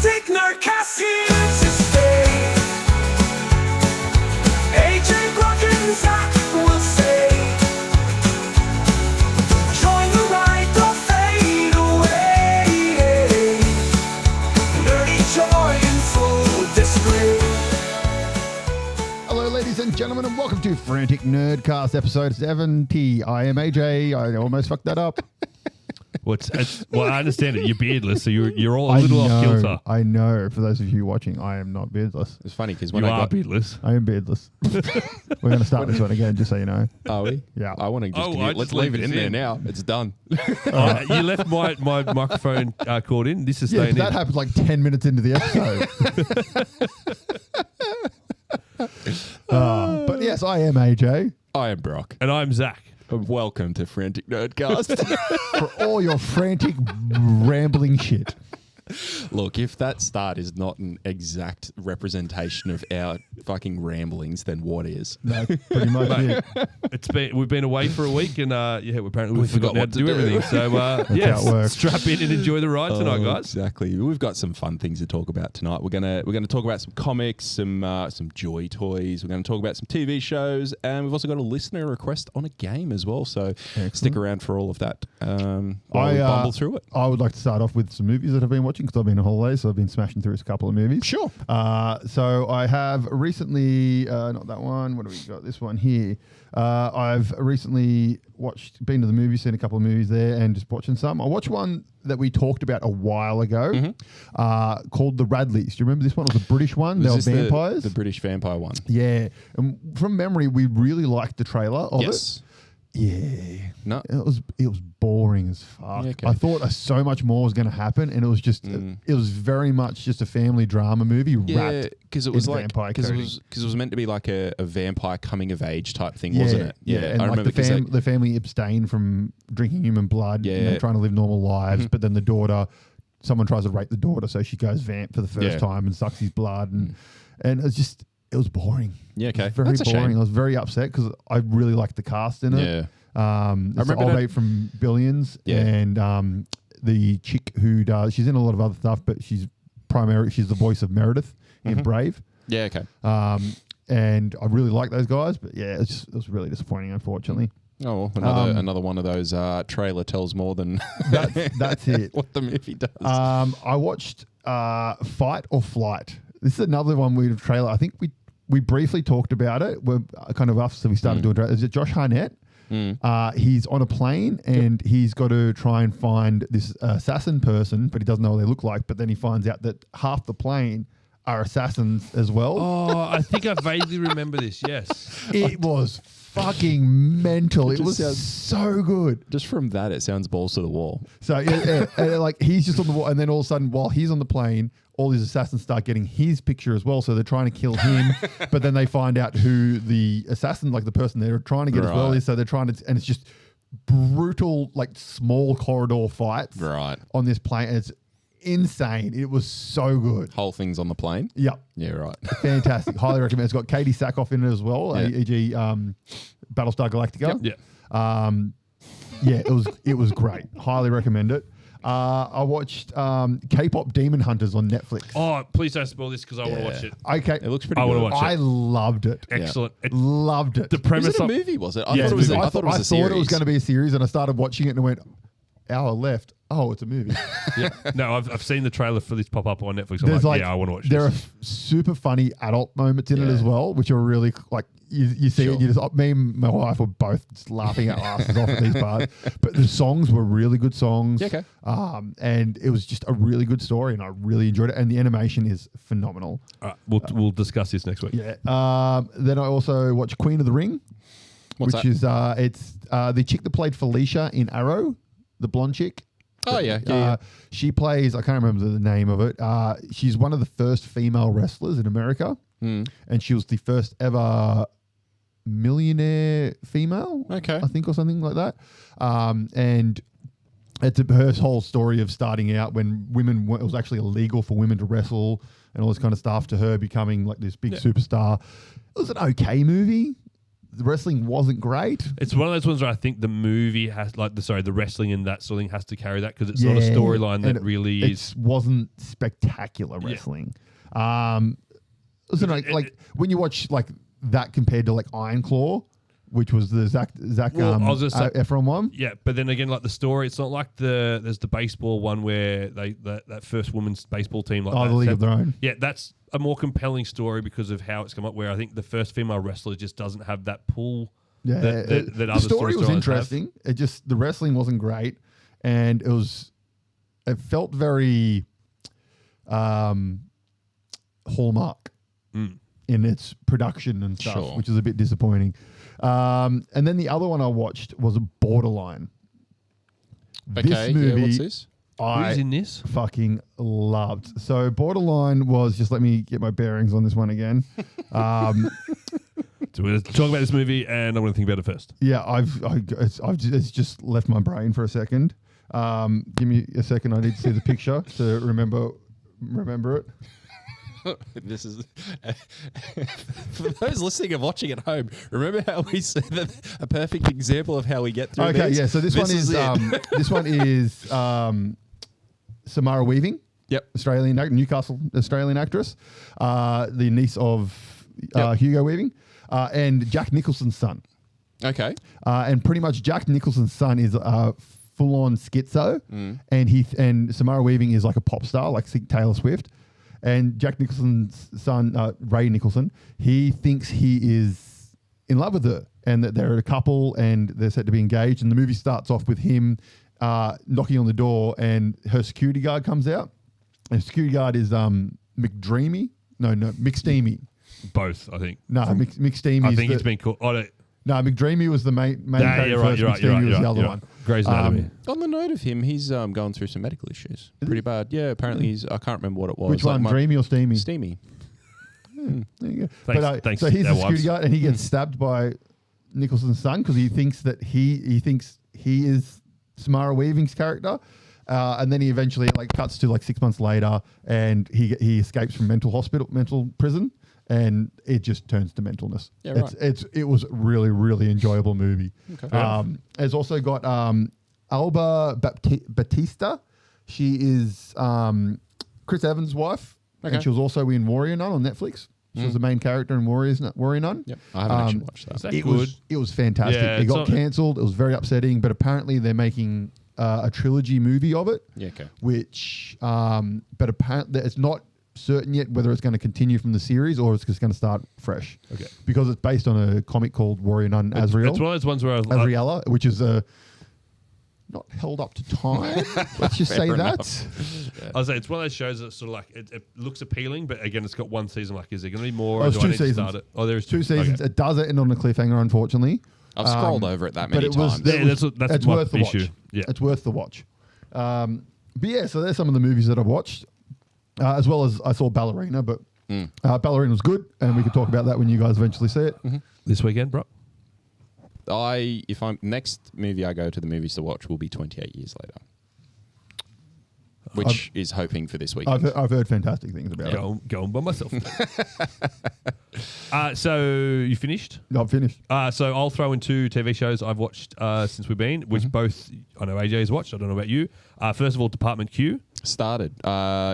Frantic Nerdcast here to stay. AJ, Brock, and Zach will say, join the ride, don't fade away. Nerdy joy in full display. Hello, ladies and gentlemen, and welcome to Frantic Nerdcast episode 70. I am AJ. I almost fucked that up. Well, I understand it. You're beardless, so you're all a little off kilter. I know. For those of you watching, I am not beardless. It's funny because You when I are got beardless. I am beardless. We're going to start this one again, just so you know. are we? Yeah. I want to just Oh, give you, I let's just leave leave it in this there in. now. It's done. You left my microphone cord in. This is Yeah, staying but that in. happened like 10 minutes into the episode. But yes, I am AJ. I am Brock. And I'm Zach. And welcome to Frantic Nerdcast. For all your frantic rambling shit. Look, if that start is not an exact representation of our fucking ramblings, then what is? That's pretty much it. We've been away for a week, and apparently We we've forgotten how forgot to do what to do. everything. So how it yes, works. strap in and enjoy the ride tonight, Oh, guys. Exactly. We've got some fun things to talk about tonight. We're gonna talk about some comics, some joy toys. We're gonna talk about some TV shows, and we've also got a listener request on a game as well. So stick around for all of that. While we bumble through it. I would like to start off with some movies that I've been watching because I've been on holiday, so I've been smashing through a couple of movies. Sure. So I have recently, not that one. What do we got? This one here. I've recently been to the movies, seen a couple of movies there, and just watching some. I watched one that we talked about a while ago, called The Radleys. Do you remember this one? It was a British one. They were Was this vampires. the British vampire one. Yeah, and from memory, we really liked the trailer of it. Yes. Yeah. No. It was boring as fuck. Yeah, okay. I thought so much more was going to happen, and it was just it was very much just a family drama movie Yeah, wrapped because it was in like vampire because it coding. was meant to be like a vampire coming of age type thing, wasn't it? Yeah, and I like remember the family abstain from drinking human blood. Yeah, and they're yeah. trying to live normal lives, but then the daughter, someone tries to rape the daughter, so she goes vamp for the first time and sucks his blood, and it was boring. Yeah, okay. It was very That's a boring. shame. I was very upset because I really liked the cast in it. Yeah. It's remember the old that- mate from Billions, Yeah. and the chick who does. She's in a lot of other stuff, but she's the voice of Meredith in Brave. Yeah, okay. And I really like those guys, but yeah, it was really disappointing, unfortunately. Oh, well, another one of those trailer tells more than That's it. what the movie does. I watched Fight or Flight. This is another one with a trailer. I think we briefly talked about it. We're kind of us, so we started doing trailers. Is it Josh Hartnett? He's on a plane and he's got to try and find this assassin person, but he doesn't know what they look like. But then he finds out that half the plane are assassins as well. Oh, I think I vaguely remember this. Yes. It was fucking mental. It just was sounds- so good. Just from that, it sounds balls to the wall. So and like he's just on the wall, and then all of a sudden, while he's on the plane, all these assassins start getting his picture as well. So they're trying to kill him, but then they find out who the assassin, like the person they're trying to get as well, Right. is. So they're trying to, and it's just brutal, like small corridor fights Right. on this plane. It's insane. It was so good. Whole thing's on the plane. Yep. Yeah, right. Fantastic. Highly recommend. It's got Katie Sackhoff in it as well, Yeah. e.g. Battlestar Galactica. Yep. Yeah, it was great. Highly recommend it. I watched K-pop Demon Hunters on Netflix. Oh, please don't spoil this because I want to watch it. Okay, It looks pretty I good. wanna watch I loved it. Excellent. Loved it. The Was premise it a of movie, was it? Yeah, I thought it was. I I thought it was a series. it was going to be a series, and I started watching it and went, hour left. Oh, it's a movie. yeah. No, I've seen the trailer for this pop up on Netflix. I'm There's like, yeah, I want to watch there this. are super funny adult moments in it Yeah. as well, which are really like you see Sure. it. You just me and my wife were both just laughing our asses off at these parts. But the songs were really good songs. Yeah, okay. And it was just a really good story, and I really enjoyed it. And the animation is phenomenal. All right, we'll discuss this next week. Yeah. Then I also watched Queen of the Ring, What's which that? is it's the chick that played Felicia in Arrow, the blonde chick. Oh, yeah. She plays, I can't remember the name of it. She's one of the first female wrestlers in America, and she was the first ever millionaire female, Okay. I think, or something like that. And it's her whole story of starting out when it was actually illegal for women to wrestle and all this kind of stuff, to her becoming like this big superstar. It was an okay movie. the wrestling wasn't great. It's one of those ones where I think the movie has, the wrestling and that sort of thing has to carry that because it's not a storyline that really is. It wasn't spectacular wrestling. So like when you watch like that compared to like Iron Claw, which was the Zac Efron one. Yeah, but then again, like the story, it's not like there's the baseball one where that first women's baseball team. Like the League of Their Own. Yeah, that's a more compelling story because of how it's come up. Where I think the first female wrestler just doesn't have that pull. Yeah, that the other story was storylines interesting. It just the wrestling wasn't great, and it felt very Hallmark in its production and stuff, which is a bit disappointing. And then the other one I watched was Borderline. Okay, this movie, what's this? Who's in this? Fucking loved. So Borderline was just let me get my bearings on this one again. So we're going to talk about this movie, and I'm going to think about it first. Yeah, it's just left my brain for a second. Give me a second. I need to see the picture to remember it. This is for those listening and watching at home. Remember how we said that a perfect example of how we get through. Okay, these? yeah. So this one is Samara Weaving. Yep, Newcastle Australian actress, the niece of Hugo Weaving, and Jack Nicholson's son. Okay, and pretty much Jack Nicholson's son is full-on schizo, and Samara Weaving is like a pop star, like Taylor Swift. And Jack Nicholson's son, Ray Nicholson, he thinks he is in love with her and that they're a couple and they're set to be engaged. And the movie starts off with him knocking on the door and her security guard comes out. And the security guard is McDreamy. No, McSteamy. Both, I think. No, McSteamy. I think it's been called. No, McDreamy was the main character. You're right. McSteamy was the other one. Grey's Anatomy. on the note of him, he's going through some medical issues. Pretty bad. Yeah, apparently he's. I can't remember what it was. Which one, Dreamy or Steamy? Steamy. There you go. Thanks, so he's the our security wives. guard, and he gets stabbed by Nicholson's son because he thinks that he thinks he is Samara Weaving's character, and then he eventually cuts to 6 months later, and he escapes from mental prison. And it just turns to mentalness. Yeah, right. It was really, really enjoyable movie. Okay. It's also got Alba Batista. She is Chris Evans' wife, and she was also in Warrior Nun on Netflix. She was the main character in Warrior Nun. Yep. I haven't actually watched that. Is that It good? was fantastic. Yeah, it got cancelled. It was very upsetting, but apparently they're making a trilogy movie of it. Yeah, okay. Which, but apparently it's not certain yet whether it's going to continue from the series or it's just going to start fresh. Okay. Because it's based on a comic called Warrior Nun Azrael. It's one of those ones where Azraella, which is not held up to time. Let's just say that. I'll say it's one of those shows that sort of it looks appealing, but again, it's got one season. Is there going to be more? Oh, it's or do I 2 need to seasons. start it? Oh, there's two seasons. Okay. It does end on a cliffhanger, unfortunately. I've scrolled over it that but many it was- times. there Yeah, that's it's my worth the issue. watch. Yeah. It's worth the watch. But yeah, so there's some of the movies that I've watched, as well as I saw Ballerina, but Ballerina was good, and we could talk about that when you guys eventually see it. This weekend, bro. If I'm next movie I go to the movies to watch will be 28 Years Later, which is hoping for this weekend. I've heard fantastic things about it. Going by myself. So you finished? No, I'm finished. So I'll throw in 2 TV shows I've watched since we've been, which both I know AJ has watched. I don't know about you. First of all, Department Q. Started.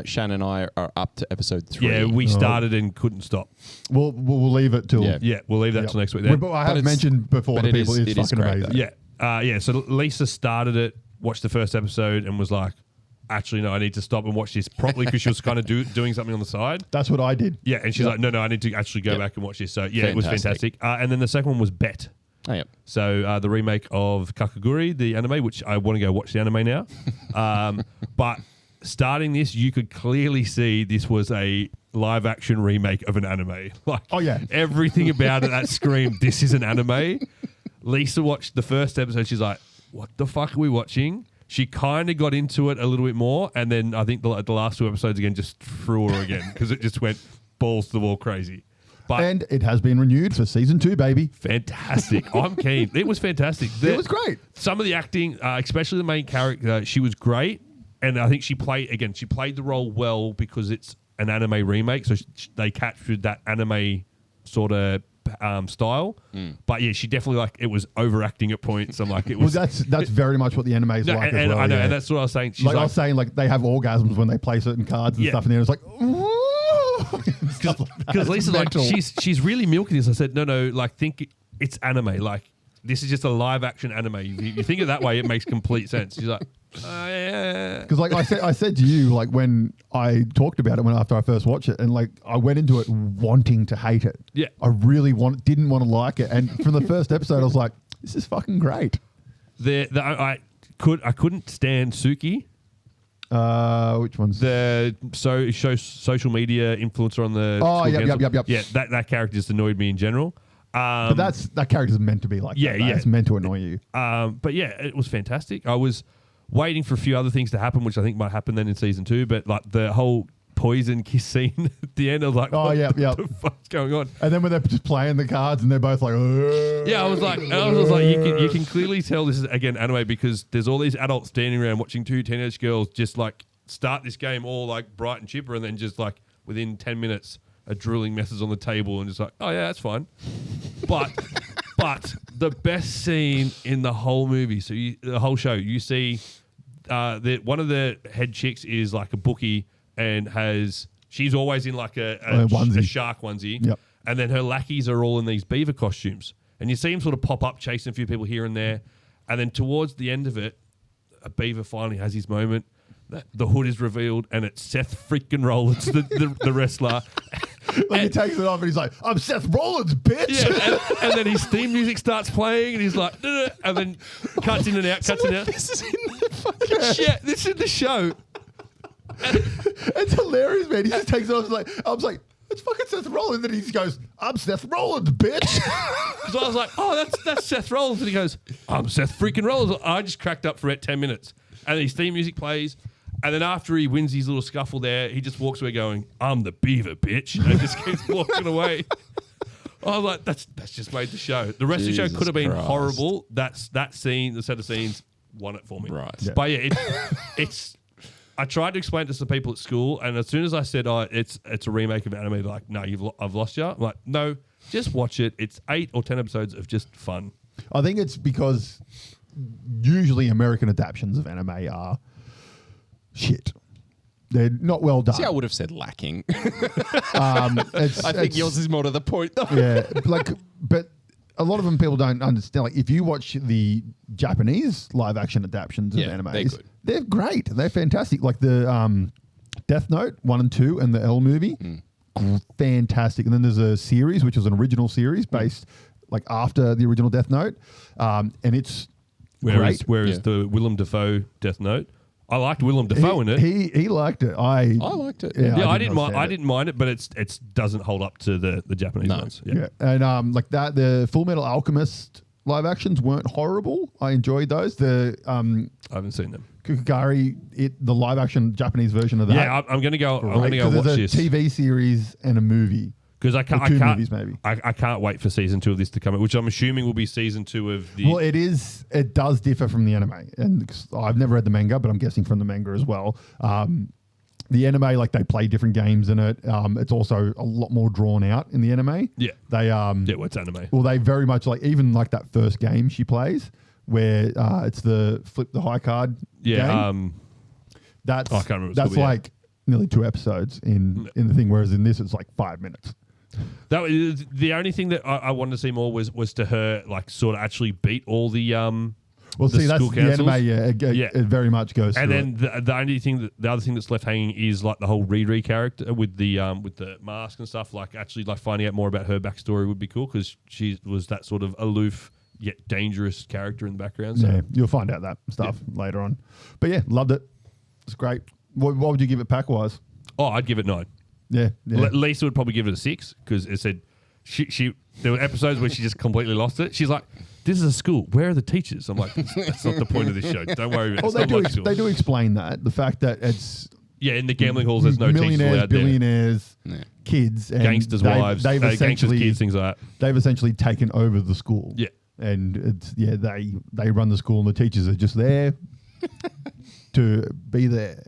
Shannon and I are up to episode 3. Yeah, we started and couldn't stop. We'll leave it till. Yeah. Yeah, we'll leave that till next week. But I have it's- mentioned before but to it people is- it's it is fucking great, amazing. Yeah. Yeah. So Lisa started it, watched the first episode, and was like, actually, no, I need to stop and watch this properly because she was kind of doing something on the side. That's what I did. Yeah. And she's like, no, I need to actually go back and watch this. So yeah, it was Fantastic. fantastic. And then the second one was Bet. Oh, yeah. So the remake of Kakaguri, the anime, which I want to go watch the anime now. But starting this, you could clearly see this was a live action remake of an anime. Like, Oh, yeah. everything about it that screamed, this is an anime. Lisa watched the first episode. She's like, what the fuck are we watching? She kind of got into it a little bit more. And then I think the last 2 episodes again just threw her again because it just went balls to the wall crazy. But And it has been renewed for season 2, baby. fantastic. I'm keen. It was fantastic. It was great. Some of the acting, especially the main character, she was great. And I think she played the role well because it's an anime remake. So they captured that anime sort of style. But yeah, she definitely like it was overacting at points. I'm like, it was. Well, that's very much what the anime is No, like and as well. I know, yeah. and that's what I was saying. She's Like I was saying, like they have orgasms when they play certain cards and Yeah. stuff, and then it's like, because Lisa's like, she's really milking this. I said, no, like think it's anime. Like this is just a live action anime. You think it that way, it makes complete sense. She's like, yeah. because like I said to you, like when I talked about it after I first watched it, and like I went into it wanting to hate it. Yeah. I really didn't want to like it, and from the first episode, I was like, this is fucking great. I couldn't stand Suki. Which one's The social media influencer on the Oh, school yep, council. yep. Yeah, that character just annoyed me in general. But that character's meant to be like Yeah, that. Though. yeah. It's meant to annoy you. But yeah, it was fantastic. I was waiting for a few other things to happen, which I think might happen then in season 2. But like the whole poison kiss scene at the end, I was like, Oh, what yeah, the yeah. fuck's going on? And then when they're just playing the cards and they're both like, Yeah, I was like, you can clearly tell this is again anime because there's all these adults standing around watching 2 teenage girls just like start this game all like bright and chipper, and then just like within 10 minutes are drilling messes on the table and just like, oh yeah, that's fine. But the best scene in the whole movie, so the whole show, you see that one of the head chicks is like a bookie and she's always in like a onesie. shark onesie. Yep. And then her lackeys are all in these beaver costumes. And you see him sort of pop up, chasing a few people here and there. And then towards the end of it, a beaver finally has his moment. The hood is revealed, and it's Seth freaking Rollins, the wrestler. like he takes it off and he's like, I'm Seth Rollins, bitch. Yeah, and then his theme music starts playing, and he's like, and then cuts in and out, cuts in and out. This is in the fucking Yeah, this is the show. It's hilarious, man. He just takes it off. I was like, it's fucking Seth Rollins. And he just goes, I'm Seth Rollins, bitch. So I was like, oh, that's Seth Rollins. And he goes, I'm Seth freaking Rollins. I just cracked up for about 10 minutes. And his theme music plays. And then after he wins his little scuffle there, he just walks away going, I'm the beaver, bitch. And just keeps walking away. I was like, that's just made the show. The rest of the show could have been Christ. horrible. That scene, the set of scenes, won it for me. Right. Yeah. But yeah, it's I tried to explain to some people at school, and as soon as I said, "Oh, it's a remake of anime," they're like, "No, I've lost you." I'm like, "No, just watch it. It's 8 or 10 episodes of just fun." I think it's because usually American adaptions of anime are shit. They're not well done. See, I would have said lacking. It's- I think it's- yours is more to the point, though. Yeah, but a lot of them people don't understand. Like, if you watch the Japanese live action adaptions of Yeah, they're animes, good. they're great. They're fantastic. Like the Death Note 1 and 2 and the L movie, fantastic. And then there's a series which was an original series based like after the original Death Note, and it's great. Whereas Yeah. the Willem Dafoe Death Note, I liked Willem Dafoe in it. He liked it. I liked it. Yeah, I didn't understand mind it, but it doesn't hold up to the Japanese No. ones. Yeah, and like that, the Full Metal Alchemist live actions weren't horrible. I enjoyed those. The I haven't seen them. Kukugari, the live action Japanese version of that. Yeah, I'm gonna go. I'm gonna Great, go 'cause watch there's a this TV series and a movie. because I Or can't. two movies, maybe. I can't wait for season 2 of this to come out, which I'm assuming will be season 2 of the. Well, it does differ from the anime, and I've never read the manga, but I'm guessing from the manga as well. The anime, like they play different games in it. It's also a lot more drawn out in the anime. Yeah. They well, it's anime. well, they very much like even like that first game she plays, where it's the flip the high card. Yeah. game. That's I can't remember what it's that's called, yeah. like nearly 2 episodes in the thing, whereas in this it's like 5 minutes. That was the only thing that I wanted to see more was to her like sort of actually beat all the Well, the see, that's school the anime. councils. Yeah, it very much goes. And through then it. the other thing that's left hanging is like the whole Riri character with the mask and stuff. Like actually, like finding out more about her backstory would be cool because she was that sort of aloof yet dangerous character in the background. So Yeah, you'll find out that stuff later on. But yeah, loved it. It's great. What would you give it pack wise? I'd give it 9. Yeah, Lisa would probably give it a 6 because it said she there were episodes where she just completely lost it. She's like, "This is a school. Where are the teachers?" I'm like, "That's not the point of this show. Don't worry about it." Well, It's they not do. like school." They do explain that the fact that it's Yeah, in the gambling halls, there's no teachers millionaires, allowed there. billionaires, Yeah. kids, and Gangsters' wives, They've gangsters' essentially kids, things like that. they've essentially taken over the school. Yeah. and it's they run the school, and the teachers are just there to be there.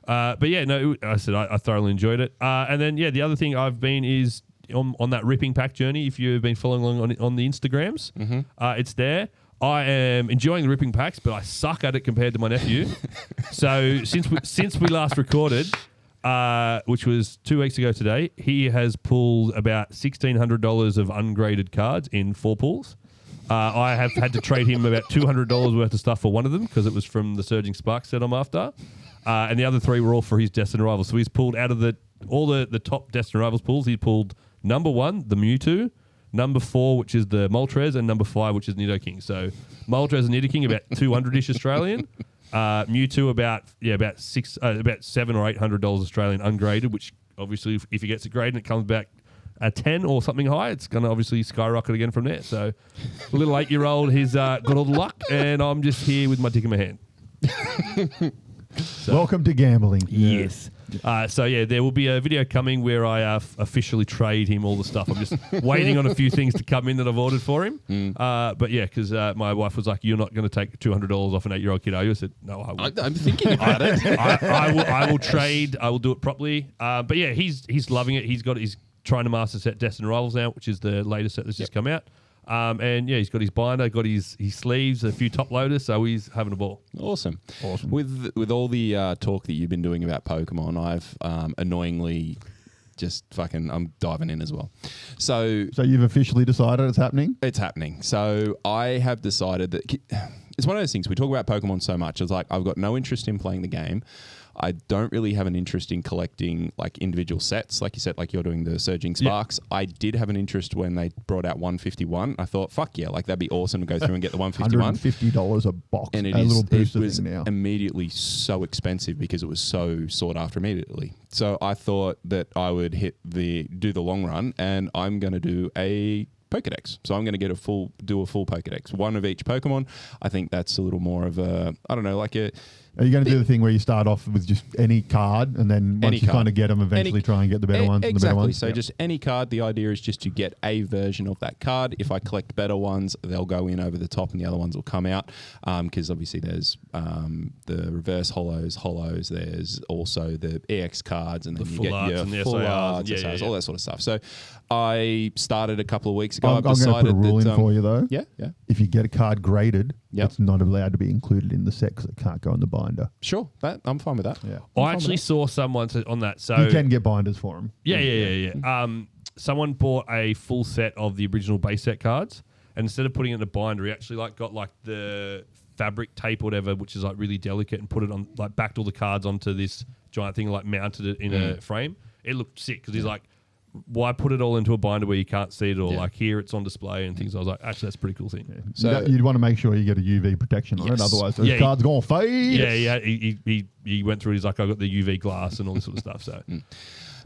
But yeah, no, I said I thoroughly enjoyed it. And then, yeah, the other thing I've been is on that ripping pack journey. If you've been following along on the Instagrams, it's there. I am enjoying the ripping packs, but I suck at it compared to my nephew. So since we last recorded, which was 2 weeks ago today, he has pulled about $1,600 of ungraded cards in 4 pulls. I have had to trade him about $200 worth of stuff for one of them because it was from the Surging Spark set I'm after. And the other 3 were all for his Destined Rivals. So he's pulled out of all the top Destined Rivals pulls. He pulled number 1, the Mewtwo, number 4, which is the Moltres, and number 5, which is Nidoking. So Moltres and Nidoking about 200-ish Australian. Mewtwo about $700 or $800 Australian ungraded, which obviously if he gets it graded and it comes back a 10 or something high, it's going to obviously skyrocket again from there. So a little 8-year-old, he's got all the luck, and I'm just here with my dick in my hand. Welcome to gambling. Yes. So there will be a video coming where I officially trade him all the stuff. I'm just waiting on a few things to come in that I've ordered for him. But yeah, because my wife was like, "You're not going to take $200 off an 8-year-old kid, are you?" I said, "No, I will." I'm thinking about it. I will trade. I will do it properly. But yeah, he's loving it. He's trying to master set Destined Rivals now, which is the latest set that's just come out. And yeah, he's got his binder, got his sleeves, a few top loaders, so he's having a ball. Awesome. With all the talk that you've been doing about Pokemon, I've annoyingly just I'm diving in as well. So you've officially decided it's happening? It's happening. So I have decided that it's one of those things. We talk about Pokemon so much. It's like I've got no interest in playing the game. I don't really have an interest in collecting like individual sets, like you said, like you're doing the Surging Sparks. Yeah. I did have an interest when they brought out 151. I thought, fuck yeah, like that'd be awesome to go through and get the 151. $150 a box, and it was now immediately so expensive because it was so sought after immediately. So I thought that I would do the long run, and I'm going to do a Pokedex. So I'm going to do a full Pokedex, one of each Pokemon. I think that's a little more of a, I don't know, like a... Are you going to do the thing where you start off with just any card and then once you kind of get them, eventually try and get the better ones? Exactly. And the better ones? So just any card. The idea is just to get a version of that card. If I collect better ones, they'll go in over the top and the other ones will come out. Because obviously there's the reverse holos. There's also the EX cards, and then you get your full arts, all that sort of stuff. So I started a couple of weeks ago. I'm going to put a rule in for you though. Yeah. If you get a card graded, it's not allowed to be included in the set because it can't go in the binder. Sure, I'm fine with that. Yeah, I actually saw someone on that. So you can get binders for them. Yeah. Someone bought a full set of the original base set cards, and instead of putting it in a binder, he actually got the fabric tape or whatever, which is like really delicate, and put it on, like backed all the cards onto this giant thing, like mounted it in a frame. It looked sick because he's like, why put it all into a binder where you can't see it all? Like here it's on display and things. I was like, actually, that's a pretty cool thing. Yeah. So you'd want to make sure you get a UV protection on it, otherwise those cards going to fade. Yeah. He went through. He's like, I got the UV glass and all this sort of stuff. So.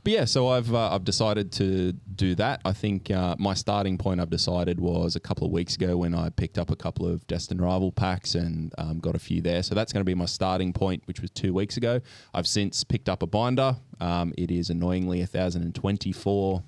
But yeah, so I've decided to do that. I think my starting point I've decided was a couple of weeks ago when I picked up a couple of Destined Rival packs and got a few there. So that's going to be my starting point, which was 2 weeks ago. I've since picked up a binder. It is annoyingly 1,024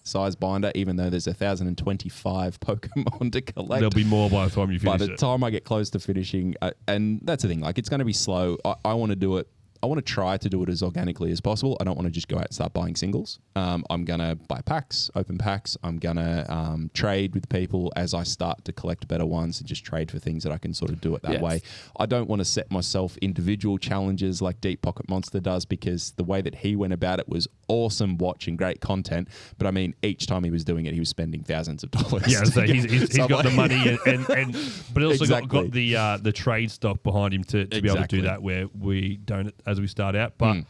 size binder, even though there's 1,025 Pokemon to collect. There'll be more by the time you finish it. By the time I get close to finishing, and that's the thing, like it's going to be slow. I want to do it. I want to try to do it as organically as possible. I don't want to just go out and start buying singles. I'm going to buy packs, open packs. I'm going to trade with people as I start to collect better ones and just trade for things that I can sort of do it that way. I don't want to set myself individual challenges like Deep Pocket Monster does, because the way that he went about it was awesome watching, great content. But I mean, each time he was doing it, he was spending thousands of dollars. Yeah, so he's got the money and but also got the trade stock behind him to be able to do that, where we don't as we start out. But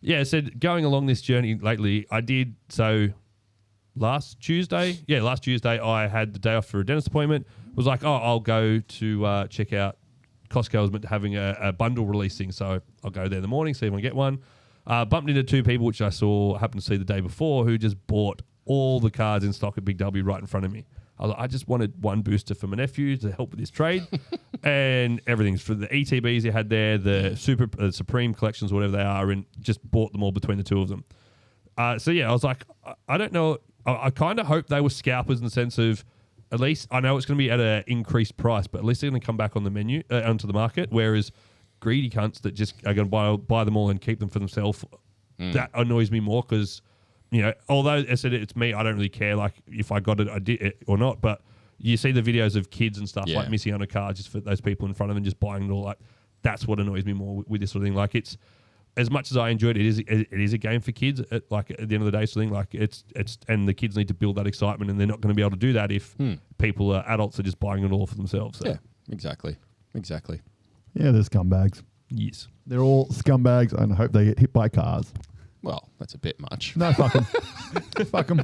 yeah, so going along this journey lately, I did last Tuesday I had the day off for a dentist appointment. Was like, I'll go to check out Costco. Was meant to having a bundle release thing, so I'll go there in the morning, see if I can get one. Bumped into 2 people, which I happened to see the day before, who just bought all the cards in stock at Big W right in front of me. I was like, I just wanted one booster for my nephew to help with his trade, and everything's for the ETBs he had there, the Supreme collections, whatever they are, and just bought them all between the 2 of them. So yeah, I was like, I don't know. I kind of hope they were scalpers in the sense of, at least I know it's going to be at an increased price, but at least they're going to come back on the menu onto the market. Whereas greedy cunts that just are going to buy them all and keep them for themselves, that annoys me more, because although I said it's me, I don't really care like if I got it, I did it or not. But you see the videos of kids and stuff like missing on a car just for those people in front of them, just buying it all. Like that's what annoys me more with this sort of thing. Like it's as much as I enjoyed it, it is a game for kids. At the end of the day, sort of thing. Like it's and the kids need to build that excitement, and they're not going to be able to do that if people adults are just buying it all for themselves. So. Yeah, exactly. Yeah, they're scumbags. Yes. They're all scumbags, and I hope they get hit by cars. Well, that's a bit much. No, fuck them. Fuck them.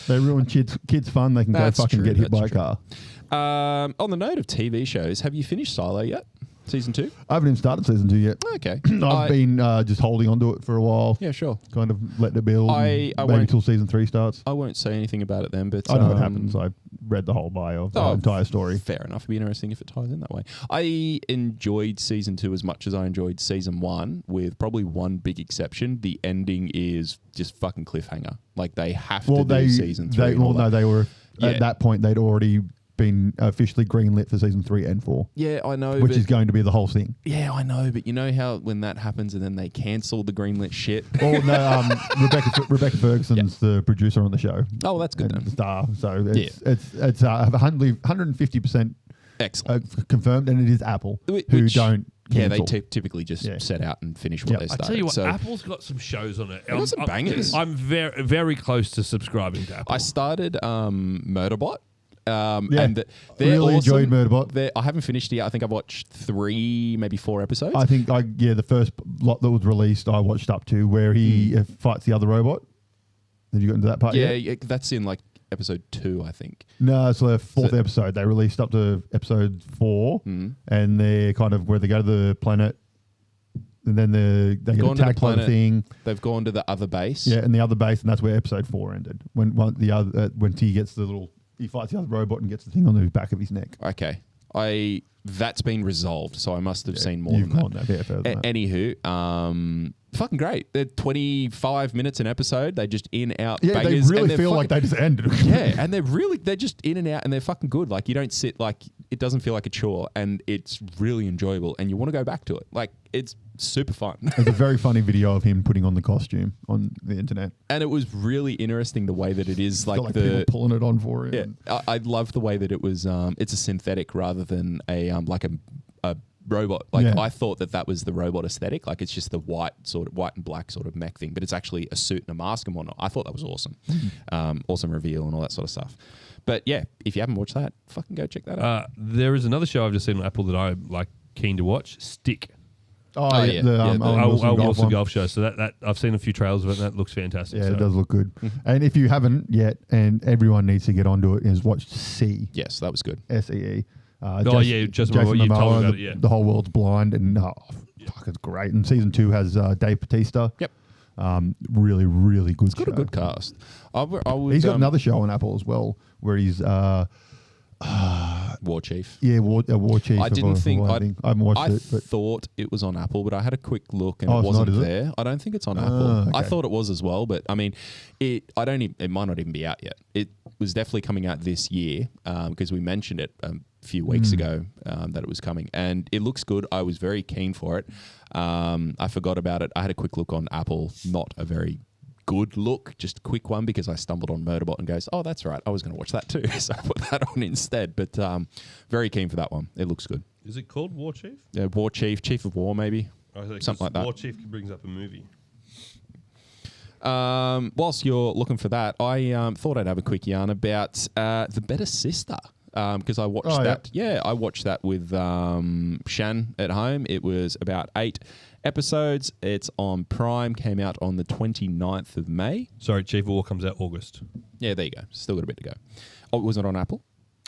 They ruin kids' fun. They can That's go fucking true, get hit by a that's car. On the note of TV shows, have you finished Silo yet? Season 2? I haven't even started season 2 yet. Okay. I've been just holding onto it for a while. Yeah, sure. Kind of letting it build. I maybe won't- until season 3 starts. I won't say anything about it then, but I know what happens. I've read the whole bio of the entire story. Fair enough. It'd be interesting if it ties in that way. I enjoyed season 2 as much as I enjoyed season 1, with probably one big exception. The ending is just fucking cliffhanger. Like they have to do season 3. They were Yeah. at that point. They'd already been officially greenlit for season 3 and 4. Yeah, I know. Which is going to be the whole thing. Yeah, I know. But you know how when that happens and then they cancel the greenlit shit? Well, no, Rebecca Ferguson's the producer on the show. Oh, that's good and then. the star. So it's 150% Excellent. confirmed, and it is Apple who Which- don't Yeah, they cancel. typically just set out and finish what they I started. tell you what, So Apple's got some shows on it. got some bangers. I'm very, very close to subscribing to Apple. I started Murderbot. Yeah, and they're really awesome. enjoyed Murderbot. I haven't finished it yet. I think I've watched 3, maybe 4 episodes. I think the first lot that was released, I watched up to where he fights the other robot. Have you got into that part yet? yeah, that's in like episode 2, I think. No, it's the 4th episode. They released up to episode 4, and they're kind of where they go to the planet, and then they get Gone to the attacked by the planet. thing. They've gone to the other base. Yeah, and the other base, and that's where episode 4 ended. When T gets he fights the other robot and gets the thing on the back of his neck. Okay. That's been resolved, so I must have seen more You've than gone that. a bit further than that. Anywho, fucking great. They're 25 minutes an episode. They just in, out, Yeah, bangers. they and really they're feel like fucking- they just ended. Yeah, and they're just in and out, and they're fucking good. Like you don't sit like it doesn't feel like a chore, and it's really enjoyable, and you want to go back to it. Like it's super fun. There's a very funny video of him putting on the costume on the internet. And it was really interesting the way that it is Got, like people pulling it on for him. yeah. I love the way that it was. It's a synthetic rather than a robot. Like Yeah. I thought that was the robot aesthetic. Like it's just the white and black sort of mech thing, but it's actually a suit and a mask and whatnot. I thought that was awesome. Awesome reveal and all that sort of stuff. But yeah, if you haven't watched that, fucking go check that out. There is another show I've just seen on Apple that I'm like keen to watch. Stick. Oh, yeah. The Yeah, Owen the- Wilson Owen golf Wilson one. golf show. So that I've seen a few trailers of it, and that looks fantastic. Yeah, so. it does look good. And if you haven't yet, and everyone needs to get onto it, is watch C. Yes, that was good. SEE. Jason Momoa, you told me about it, yeah. The whole world's blind, and fuck, it's great. And season 2 has Dave Bautista. Yep. Really, really good. It's got a good cast. I would, He's got another show on Apple as well, where he's War Chief. war chief. I didn't think I haven't watched I it, but thought it was on Apple, but I had a quick look and Oh, it it's wasn't not, is it? there. I don't think it's on Apple. I okay. thought it was as well, but I mean, it might not even be out yet. It was definitely coming out this year because we mentioned it a few weeks ago that it was coming, and it looks good. I was very keen for it. I forgot about it. I had a quick look on Apple, not a very good look, just a quick one because I stumbled on Murderbot and goes, oh, that's right, I was going to watch that too. So I put that on instead, but very keen for that one. It looks good. Is it called War Chief? War Chief, Chief of War maybe, something like that. War Chief brings up a movie. Whilst you're looking for that, I thought I'd have a quick yarn about The Better Sister. Because I watched that. Yeah, I watched that with Shan at home. It was about 8 episodes. It's on Prime. Came out on the 29th of May. Sorry, Chief of War comes out August. Yeah, there you go. Still got a bit to go. Oh, was it on Apple?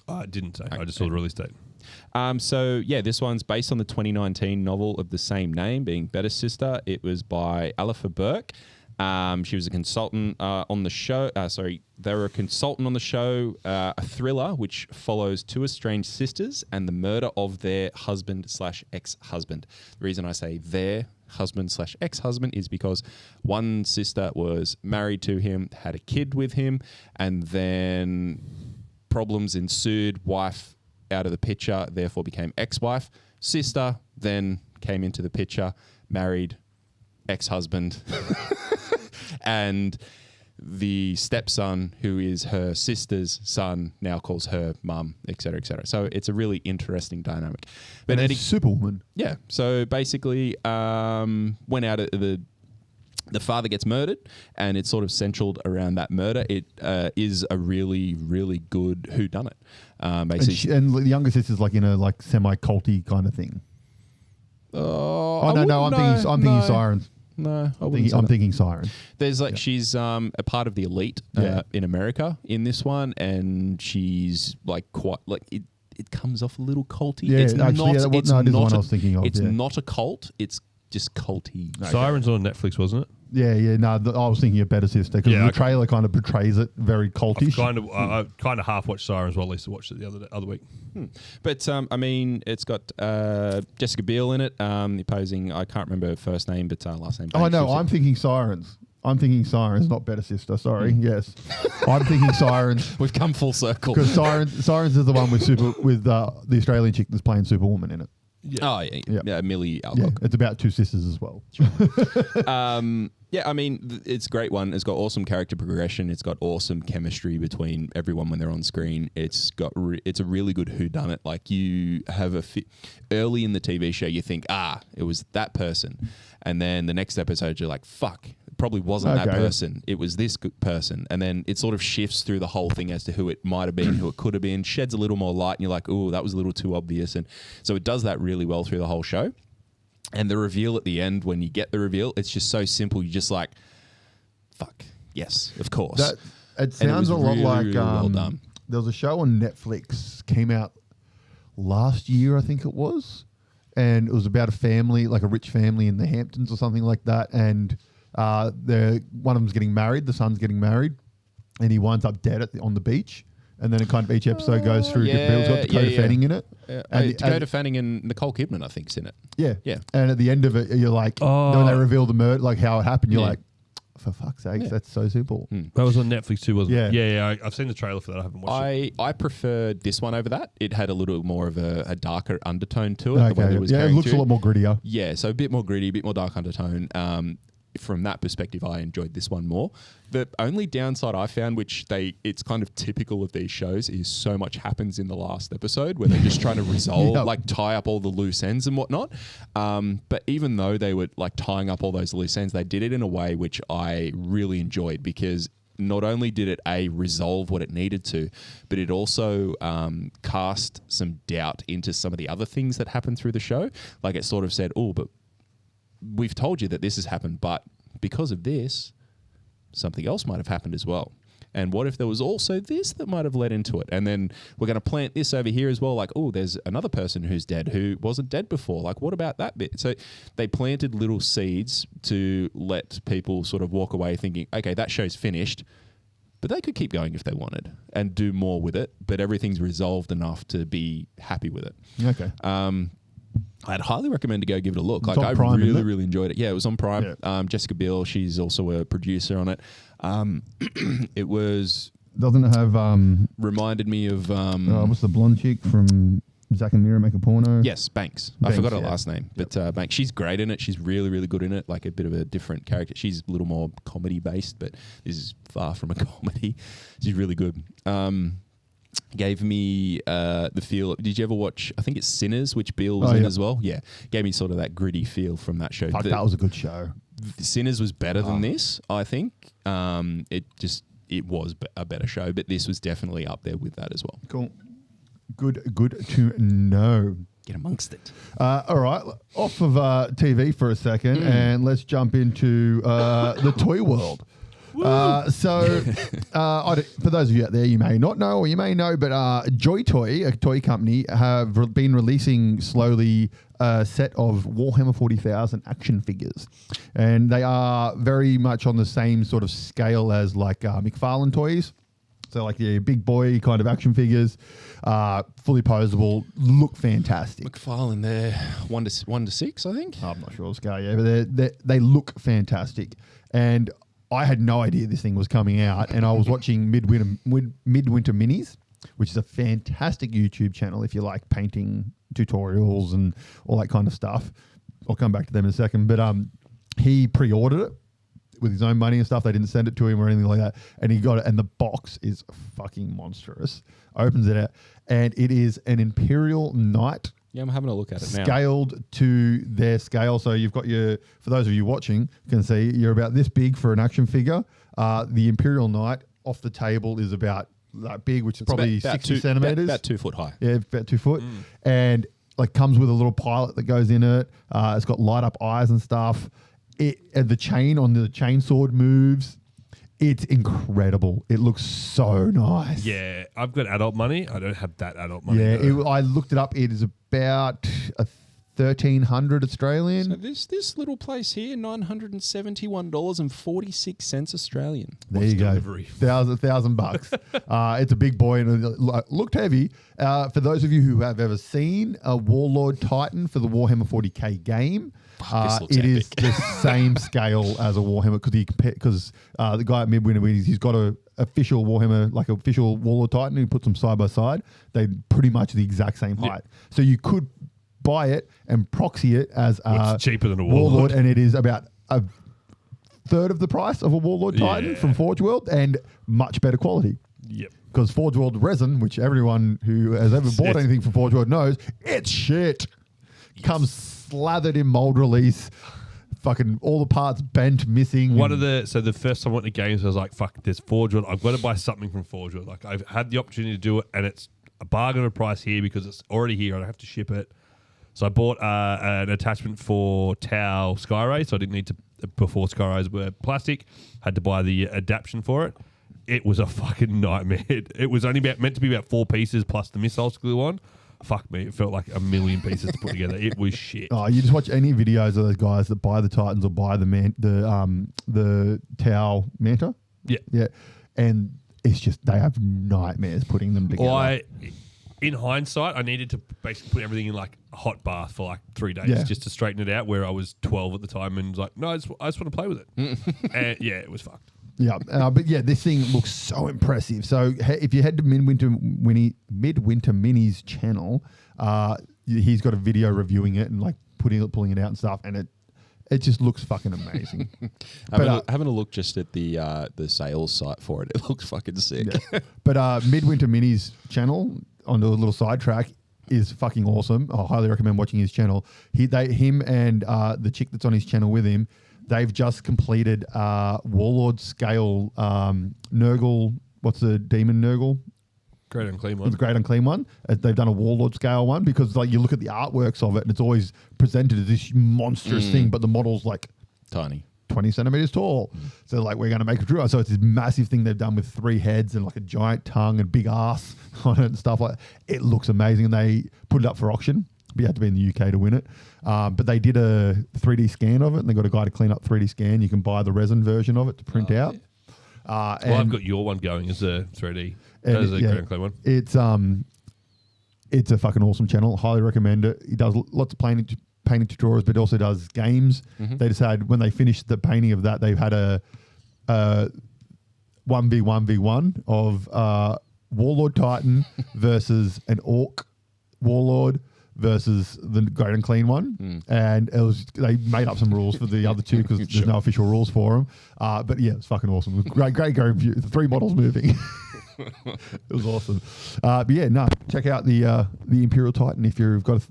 I didn't say. I just saw the release date. So, yeah, this one's based on the 2019 novel of the same name, being Better Sister. It was by Alifa Burke. She was a consultant on the show. They were a consultant on the show, a thriller which follows 2 estranged sisters and the murder of their husband/ex-husband. The reason I say their husband/ex-husband is because one sister was married to him, had a kid with him, and then problems ensued. Wife out of the picture, therefore became ex-wife. Sister then came into the picture, married ex-husband. And the stepson, who is her sister's son, now calls her mum, et cetera, et cetera. So it's a really interesting dynamic. But And Eddie, Superwoman. yeah. So basically, went out at the father gets murdered, and it's sort of centered around that murder. It is a really, really good whodunit. Basically, And the younger sister's like in a like semi-culty kind of thing. oh No, I'm thinking Sirens. No, I'm thinking Sirens. There's like she's a part of the elite in America in this one, and she's like quite like it comes off a little culty. Yeah, it's actually, not. yeah, It's no, it is the not one I a- was thinking of, It's yeah. not a cult. It's just culty. Sirens on Netflix, wasn't it? Yeah. No, I was thinking of Better Sister because Yeah, the okay. trailer kind of portrays it very cultish. I kind of half watched Sirens while Lisa watched it the other week. But I mean, it's got Jessica Biel in it. Opposing, I can't remember her first name, but last name. Oh no, I'm thinking Sirens. I'm thinking Sirens, not Better Sister. Sorry. Yes, I'm thinking Sirens We've come full circle. because Sirens is the one with the Australian chick that's playing Superwoman in it. Oh yeah. Millie Yeah, Alcock. it's about two sisters as well. Yeah, I mean, it's a great one. It's got awesome character progression. It's got awesome chemistry between everyone when they're on screen. It's got it's a really good whodunit. Like you have early in the TV show, you think, it was that person, and then the next episode, you're like, fuck, it probably wasn't that Okay. person. It was this person, and then it sort of shifts through the whole thing as to who it might have been, who it could have been. Sheds a little more light, and you're like, oh, that was a little too obvious, and so it does that really well through the whole show. And the reveal at the end, when you get the reveal, it's just so simple. You're just like, fuck, yes, of course. It sounds a lot really, like really well done. There was a show on Netflix came out last year, I think it was, and it was about a family, like a rich family in the Hamptons or something like that. And one of them's getting married, the son's getting married, and he winds up dead on the beach. And then it kind of each episode goes through different people. It's got Dakota Fanning in it. Dakota Fanning and Nicole Kidman, I think, is in it. Yeah. Yeah. And at the end of it, you're like, when they reveal the murder, like how it happened, you're Yeah. like, for fuck's sake, that's so simple. That was on Netflix too, wasn't it? Yeah. I've seen the trailer for that. I haven't watched it. I preferred this one over that. It had a little more of a darker undertone to it. The way Okay. it was Yeah, it carrying looks a through. lot more grittier. Yeah, so a bit more gritty, a bit more dark undertone. From that perspective, I enjoyed this one more. The only downside I found, which it's kind of typical of these shows, is so much happens in the last episode where they're just trying to resolve, Yep. like tie up all the loose ends and whatnot. But even though they were like tying up all those loose ends, they did it in a way which I really enjoyed because not only did it resolve what it needed to, but it also cast some doubt into some of the other things that happened through the show. Like it sort of said, oh, but we've told you that this has happened, but because of this, something else might have happened as well. And what if there was also this that might have led into it? And then we're going to plant this over here as well. Like, oh, there's another person who's dead who wasn't dead before. Like, what about that bit? So they planted little seeds to let people sort of walk away thinking, okay, that show's finished. But they could keep going if they wanted and do more with it. But everything's resolved enough to be happy with it. Okay. I'd highly recommend to go give it a look. It's Like on I Prime, isn't really, it? really enjoyed it. Yeah, it was on Prime. Yeah. Jessica Biel, she's also a producer on it. It was Doesn't it have reminded me of what's the blonde chick from Zack and Mira Make a Porno? yes, Banks. I Banks, forgot her yeah. last name, but Banks. She's great in it. She's really, really good in it. Like a bit of a different character. She's a little more comedy based, but this is far from a comedy. She's really good. Gave me the feel. Did you ever watch? I think it's Sinners, which Bill was in yeah. as well. Yeah, gave me sort of that gritty feel from that show. Fuck, that was a good show. Sinners was better than this, I think. It was a better show, but this was definitely up there with that as well. Cool. Good to know. Get amongst it. All right, off of TV for a second, and let's jump into the toy world. For those of you out there, you may not know or you may know, but Joy Toy, a toy company, have been releasing slowly a set of Warhammer 40,000 action figures. And they are very much on the same sort of scale as like McFarlane toys. So like the big boy kind of action figures, fully posable, look fantastic. McFarlane, they're 1 to 6, I think. I'm not sure, Scar, yeah, but they look fantastic. And I had no idea this thing was coming out, and I was watching Midwinter Minis, which is a fantastic YouTube channel if you like painting tutorials and all that kind of stuff. I'll come back to them in a second. But he pre-ordered it, with his own money and stuff. They didn't send it to him or anything like that. And he got it, and the box is fucking monstrous. Opens it out, and it is an Imperial Knight. Yeah, I'm having a look at it now. Scaled to their scale. So you've got for those of you watching, can see you're about this big for an action figure. The Imperial Knight off the table is about that big, which is probably 60 centimeters. About 2 foot high. Yeah, about 2 foot. And like comes with a little pilot that goes in it. It's got light up eyes and stuff. And the chain on the chainsword moves. It's incredible. It looks so nice. Yeah, I've got adult money. I don't have that adult money. Yeah, I looked it up. It is about 1,300 Australian. So this little place here, $971.46 Australian. There you go. Delivery? $1,000. It's a big boy and it looked heavy. For those of you who have ever seen a Warlord Titan for the Warhammer 40k game, this looks it is epic. the same scale as a Warhammer because the guy at Midwinter Winnings, he's got a official Warhammer, like official Warlord Titan, who puts them side by side. They pretty much the exact same height. So you could buy it and proxy it as It's cheaper than a Warlord. and it is about a third of the price of a Warlord Titan from Forge World and much better quality. Yep. Because Forge World resin, which everyone who has ever bought anything from Forge World knows, it's shit. Comes slathered in mold release, fucking all the parts bent, missing. So the first time I went to games, I was like, fuck, there's Forge World. I've got to buy something from Forge World. Like, I've had the opportunity to do it, and it's a bargain of a price here because it's already here. I don't have to ship it. So I bought an attachment for Tau Skyray, so I didn't need to, before Skyrays were plastic, had to buy the adaptation for it. It was a fucking nightmare. It was only meant to be about 4 pieces plus the missile glue on. Fuck me, it felt like a million pieces to put together. It was shit. Oh, you just watch any videos of those guys that buy the Titans or buy the Tau Manta. Yeah. And it's just they have nightmares putting them together. In hindsight, I needed to basically put everything in like a hot bath for like 3 days just to straighten it out. Where I was 12 at the time and was like, no, I just want to play with it. And yeah, it was fucked. Yeah, but yeah, this thing looks so impressive. So if you head to Midwinter Minis channel, he's got a video reviewing it and like pulling it out and stuff, and it just looks fucking amazing. Having a look just at the sales site for it, it looks fucking sick. Yeah. But Midwinter Minis channel, on a little sidetrack, is fucking awesome. I highly recommend watching his channel. Him and the chick that's on his channel with him, they've just completed Warlord scale Nurgle. What's the demon Nurgle? Great Unclean one. The Great Unclean one. They've done a Warlord scale one because like you look at the artworks of it and it's always presented as this monstrous thing, but the model's like Tiny. 20 centimeters tall. So like we're going to make a true. So it's this massive thing they've done with 3 heads and like a giant tongue and big ass on it and stuff like that. It looks amazing, and they put it up for auction. But you had to be in the UK to win it. But they did a 3D scan of it, and they got a guy to clean up 3D scan. You can buy the resin version of it to print out. Yeah. Well, I've got your one going as a 3D. That is a Great Unclean one. It's a fucking awesome channel. Highly recommend it. He does lots of painting tutorials, but also does games. They decided when they finished the painting of that, they've had a 1v1v1 of Warlord Titan versus an Orc Warlord versus the Great Unclean one, and they made up some rules for the other two because there's no official rules for them. But yeah, it's fucking awesome. It was great going view. The 3 models moving. It was awesome. But yeah, no, check out the Imperial Titan if you've got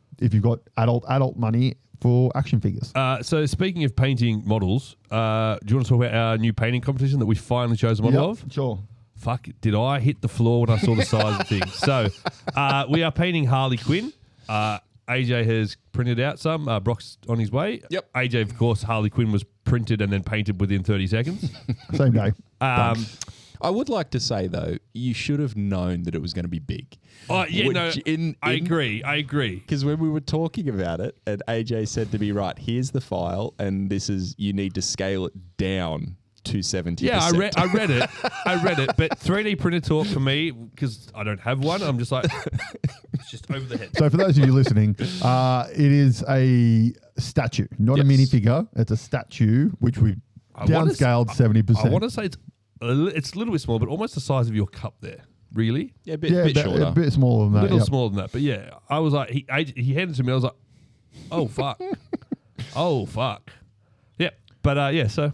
adult money for action figures. So speaking of painting models, do you want to talk about our new painting competition that we finally chose a model of? Sure. Fuck, did I hit the floor when I saw the size of things? So we are painting Harley Quinn. AJ has printed out some. Brock's on his way. Yep. AJ, of course, Harley Quinn was printed and then painted within 30 seconds. Same day. I would like to say, though, you should have known that it was going to be big. Oh, yeah, I agree. Because when we were talking about it, and AJ said to me, right, here's the file, and you need to scale it down to 70%. Yeah, I read it. But 3D printer talk for me, because I don't have one, I'm just like, it's just over the head. So for those of you listening, it is a statue, not a minifigure. It's a statue, which we've downscaled 70%. I want to say it's a little bit small, but almost the size of your cup there. Really? Yeah, a bit shorter. A bit smaller than that. A little smaller than that. But yeah, I was like, he handed it to me. I was like, oh, fuck. Oh, fuck. Yeah. But yeah, so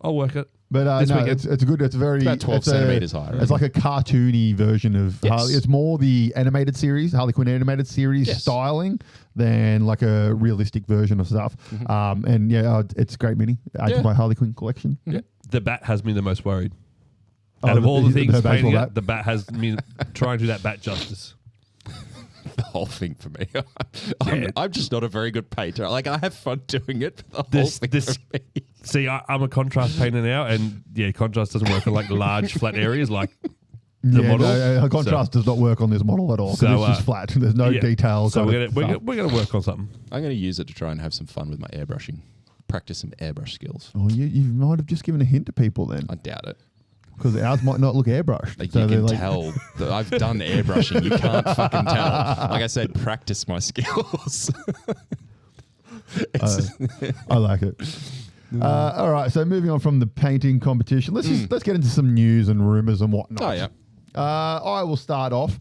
I'll work it. But This no, weekend. it's a good. It's a very about 12 centimeters high, right? It's like a cartoony version of Yes. Harley. It's more the animated series, Harley Quinn animated series Yes. styling than like a realistic version of stuff. And it's a great mini. Add to Yeah. my Harley Quinn collection. Yeah. The bat has me the most worried. Oh, Out of all the things her baseball painting bat? it, the bat has me trying to do that bat justice. The whole thing for me. Yeah. I'm just not a very good painter. Like, I have fun doing it, but the This- whole thing this- for me. See, I'm a contrast painter now, and contrast doesn't work on like large flat areas like the model. No, her contrast does not work on this model at all because So, it's just flat. There's no Yeah. detail. So kind of we're stuff. gonna work on something. I'm going to use it to try and have some fun with my airbrushing. Practice some airbrush skills. Oh, you might have just given a hint to people then, I doubt it. because ours might not look airbrushed. Like, So you they're can like- tell that I've done airbrushing. You can't fucking tell. Like I said, practice my skills. I like it. All right, so moving on from the painting competition, let's get into some news and rumors and whatnot. Oh, yeah. I will start off.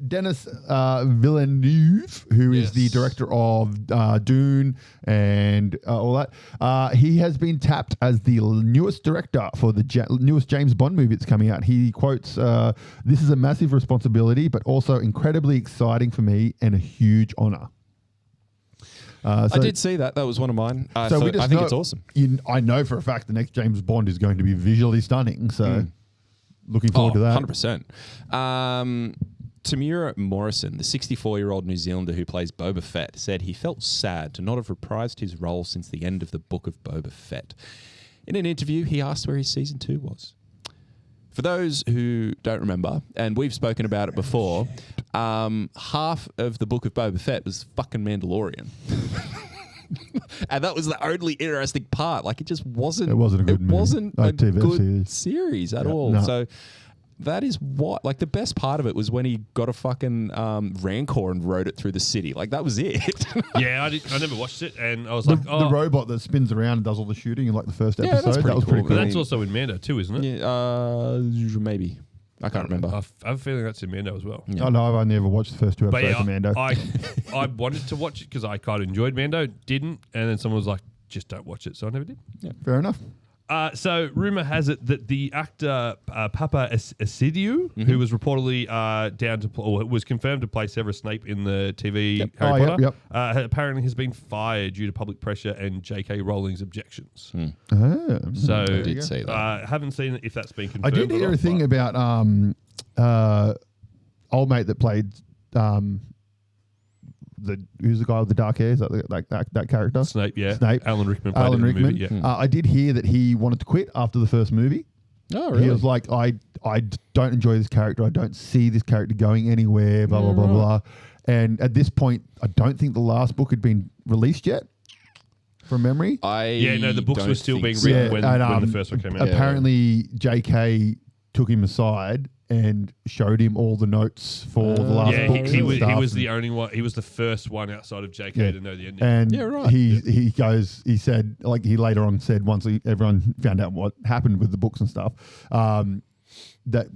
Denis Villeneuve, who is the Yes. director of Dune and all that, he has been tapped as the newest director for the newest James Bond movie that's coming out. He quotes, "This is a massive responsibility, but also incredibly exciting for me and a huge honor." I did see that. That was one of mine. I So we think just know, it's awesome. I know for a fact the next James Bond is going to be visually stunning. So looking forward to that. 100%. Tamura Morrison, the 64-year-old New Zealander who plays Boba Fett, said he felt sad to not have reprised his role since the end of the Book of Boba Fett. In an interview, he asked where his season 2 was. For those who don't remember, and we've spoken about it before, half of the Book of Boba Fett was fucking Mandalorian. And that was the only interesting part. Like, it just wasn't. It wasn't a good movie. It wasn't a TV good series. series at Yeah, all. no. So that is what, like, the best part of it was when he got a fucking Rancor and rode it through the city. Like, that was it. Yeah, I never watched it, and I was The, like, oh, the robot that spins around and does all the shooting in like the first Yeah, episode. that's pretty that was cool. pretty but cool. that's also in Mando too, isn't it? Yeah, maybe. I can't remember. I have a feeling that's in Mando as well. Oh no, I've only ever watched the first two But episodes yeah, of Mando. I wanted to watch it because I kind of enjoyed Mando, didn't, and then someone was like, just don't watch it, so I never did. Fair enough. So, rumor has it that the actor Papa Asidiou, who was reportedly was confirmed to play Severus Snape in the TV Harry Oh, yep, Potter, apparently has been fired due to public pressure and J.K. Rowling's objections. Oh. So, I did see that. haven't seen if that's been I confirmed. did or hear not, a thing but- about old mate that played who's the guy with the dark hair? Is that that character? Snape, yeah. Snape. Alan Rickman played Alan it in the Rickman. movie, yeah. I did hear that he wanted to quit after the first movie. Oh, really? He was like, I don't enjoy this character. I don't see this character going anywhere, blah, blah, blah, blah. And at this point, I don't think the last book had been released yet, from memory. The books don't were still think being so. written and, when the first one came out. Apparently, J.K. took him aside and showed him all the notes for the last Yeah, books. he and was stuff. the only one. He was the first one outside of JK Yeah. to know the ending. And Yeah, right. he said, like he later on said, once everyone found out what happened with the books and stuff, that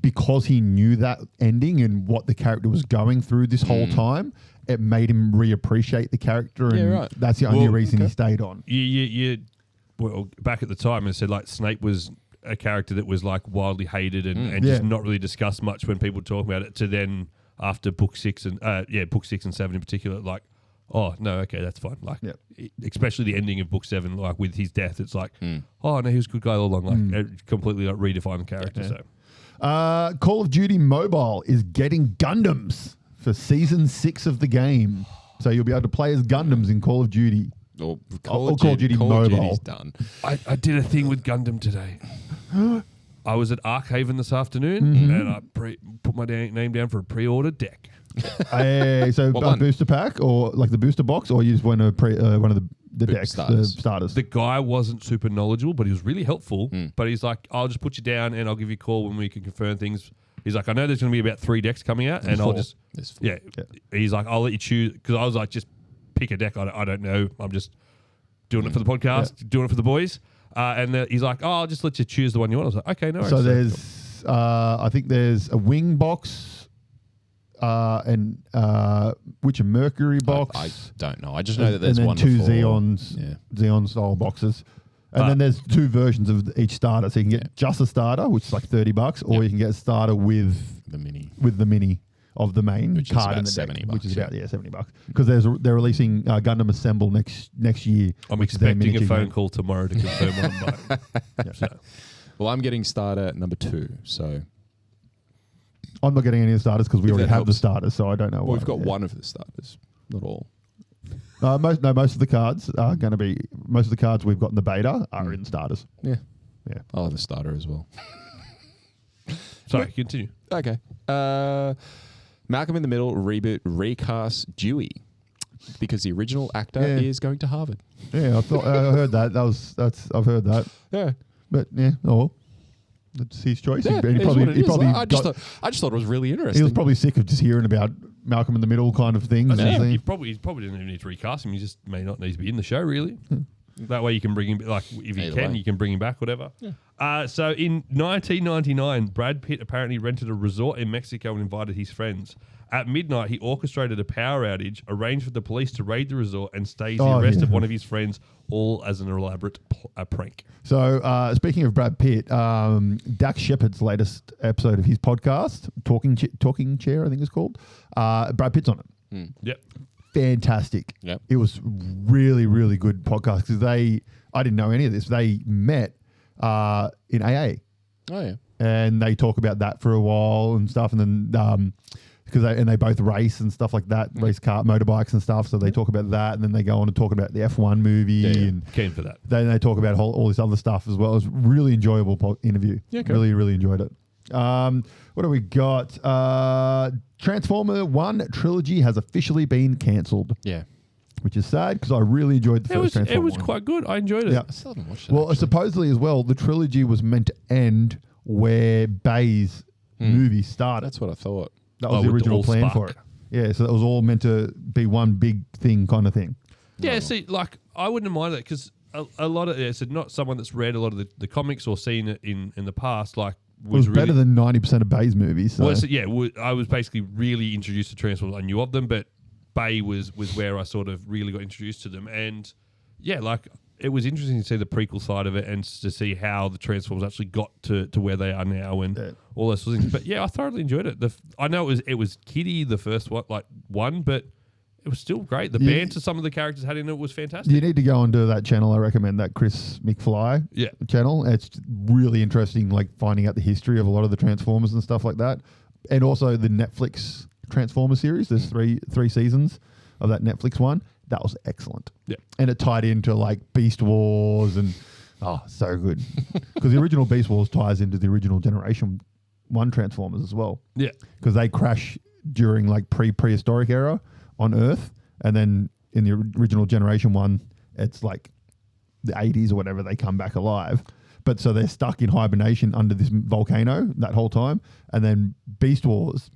because he knew that ending and what the character was going through this whole time, it made him reappreciate the character, and right. that's the only Well, reason he stayed on. Well, back at the time, it said like Snape was a character that was like wildly hated and Yeah. just not really discussed much when people talk about it. To then after book 6 and book 6 and 7 in particular, like, oh no, okay, that's fine. Like, especially the ending of book 7, like with his death, it's like, oh no, he was a good guy all along. Like, it completely like redefined the character. Yeah. So. Call of Duty Mobile is getting Gundams for Season 6 of the game. So you'll be able to play as Gundams in Call of Duty. Or Call of Duty Mobile. Duty's done. I did a thing with Gundam today. I was at Arkhaven this afternoon and I put my name down for a pre-order deck. So What a one? booster pack or like the booster box, or you just want one of the decks, starters. the starters. The guy wasn't super knowledgeable, but he was really helpful. But he's like, I'll just put you down and I'll give you a call when we can confirm things. He's like, I know there's going to be about 3 decks coming out, and I'll just There's 4. yeah. He's like, I'll let you choose, because I was like, just pick a deck. I don't know. I'm just doing it for the podcast, doing it for the boys. And he's like, oh, I'll just let you choose the one you want. I was like, okay, no worries. So there's, I think there's a wing box, and which a Mercury box. I don't know. I just know that there's and then one 2 before. Xeons, Yeah. Xeon style boxes. And then there's 2 versions of each starter. So you can get just a starter, which is like $30, or you can get a starter with The mini. Of the main Which is card about in the deck, $70, which is about $70 because they're releasing Gundam Assemble next year. I'm which is their expecting a miniature phone game. call tomorrow to confirm what I'm buying. So, Well, I'm getting starter number 2. So I'm not getting any of the starters because we If already that have the helps. starters, so I don't know. we've got one of the starters, not all. Most of the cards are going to be most of the cards we've got in the beta are in starters. Yeah. Yeah. I'll have a starter as well. sorry, continue. Okay. Malcolm in the Middle reboot recast Dewey because the original actor is going to Harvard. Yeah, I heard that. I've heard that. Yeah. But yeah, oh well. That's his choice. Yeah, He it is what it is. probably I just thought it was really interesting. he was probably sick of just hearing about Malcolm in the Middle kind of things. Yeah. and You probably didn't even need to recast him. You just may not need to be in the show, really. That way you can bring him, like, if you Either can, way. you can bring him back, whatever. So in 1999, Brad Pitt apparently rented a resort in Mexico and invited his friends. At midnight, he orchestrated a power outage, arranged for the police to raid the resort, and staged the arrest of one of his friends, all as an elaborate prank. So, speaking of Brad Pitt, Dax Shepard's latest episode of his podcast, Talking Chair, I think it's called, Brad Pitt's on it. Yep. Fantastic. Yep. It was really, really good podcast because I didn't know any of this. They met in AA Oh, yeah. and they talk about that for a while and stuff. And then, because they both race and stuff like that, race motorbikes and stuff. So they talk about that, and then they go on to talk about the F1 movie, Yeah. and Keen for that. then they talk about all this other stuff as well. It was a really enjoyable interview. Yeah, cool. Really, really enjoyed it. What do we got? Transformer 1 trilogy has officially been cancelled, Yeah. which is sad because I really enjoyed the first Transformer It was 1. quite good. I enjoyed it. Yeah. I still haven't watched it. Well, actually. supposedly as well, the trilogy was meant to end where Bay's movie started. That's what I thought. That was the with the original all plan spark. for it. Yeah, so that was all meant to be one big thing kind of thing. Yeah, see, like, I wouldn't mind that because a lot of it's not someone that's read a lot of the comics or seen it in the past, like, It was really better than 90% of Bay's movies. So. Well, so, yeah, I was basically really introduced to Transformers. I knew of them, but Bay was where I sort of really got introduced to them. And yeah, like, it was interesting to see the prequel side of it and to see how the Transformers actually got to where they are now and all those sort of things. But yeah, I thoroughly enjoyed it. I know it was kiddie, the first one, but it was still great. The banter some of the characters had in it was fantastic. You need to go onto that channel. I recommend that Chris McFly channel. It's really interesting, like finding out the history of a lot of the Transformers and stuff like that. And also the Netflix Transformer series. There's three seasons of that Netflix one. That was excellent. Yeah. And it tied into like Beast Wars and so good. Because the original Beast Wars ties into the original Generation 1 Transformers as well. Yeah. Because they crash during like prehistoric era on Earth, and then in the original Generation 1, it's like the 80s or whatever, they come back alive. But so they're stuck in hibernation under this volcano that whole time, and then Beast Wars,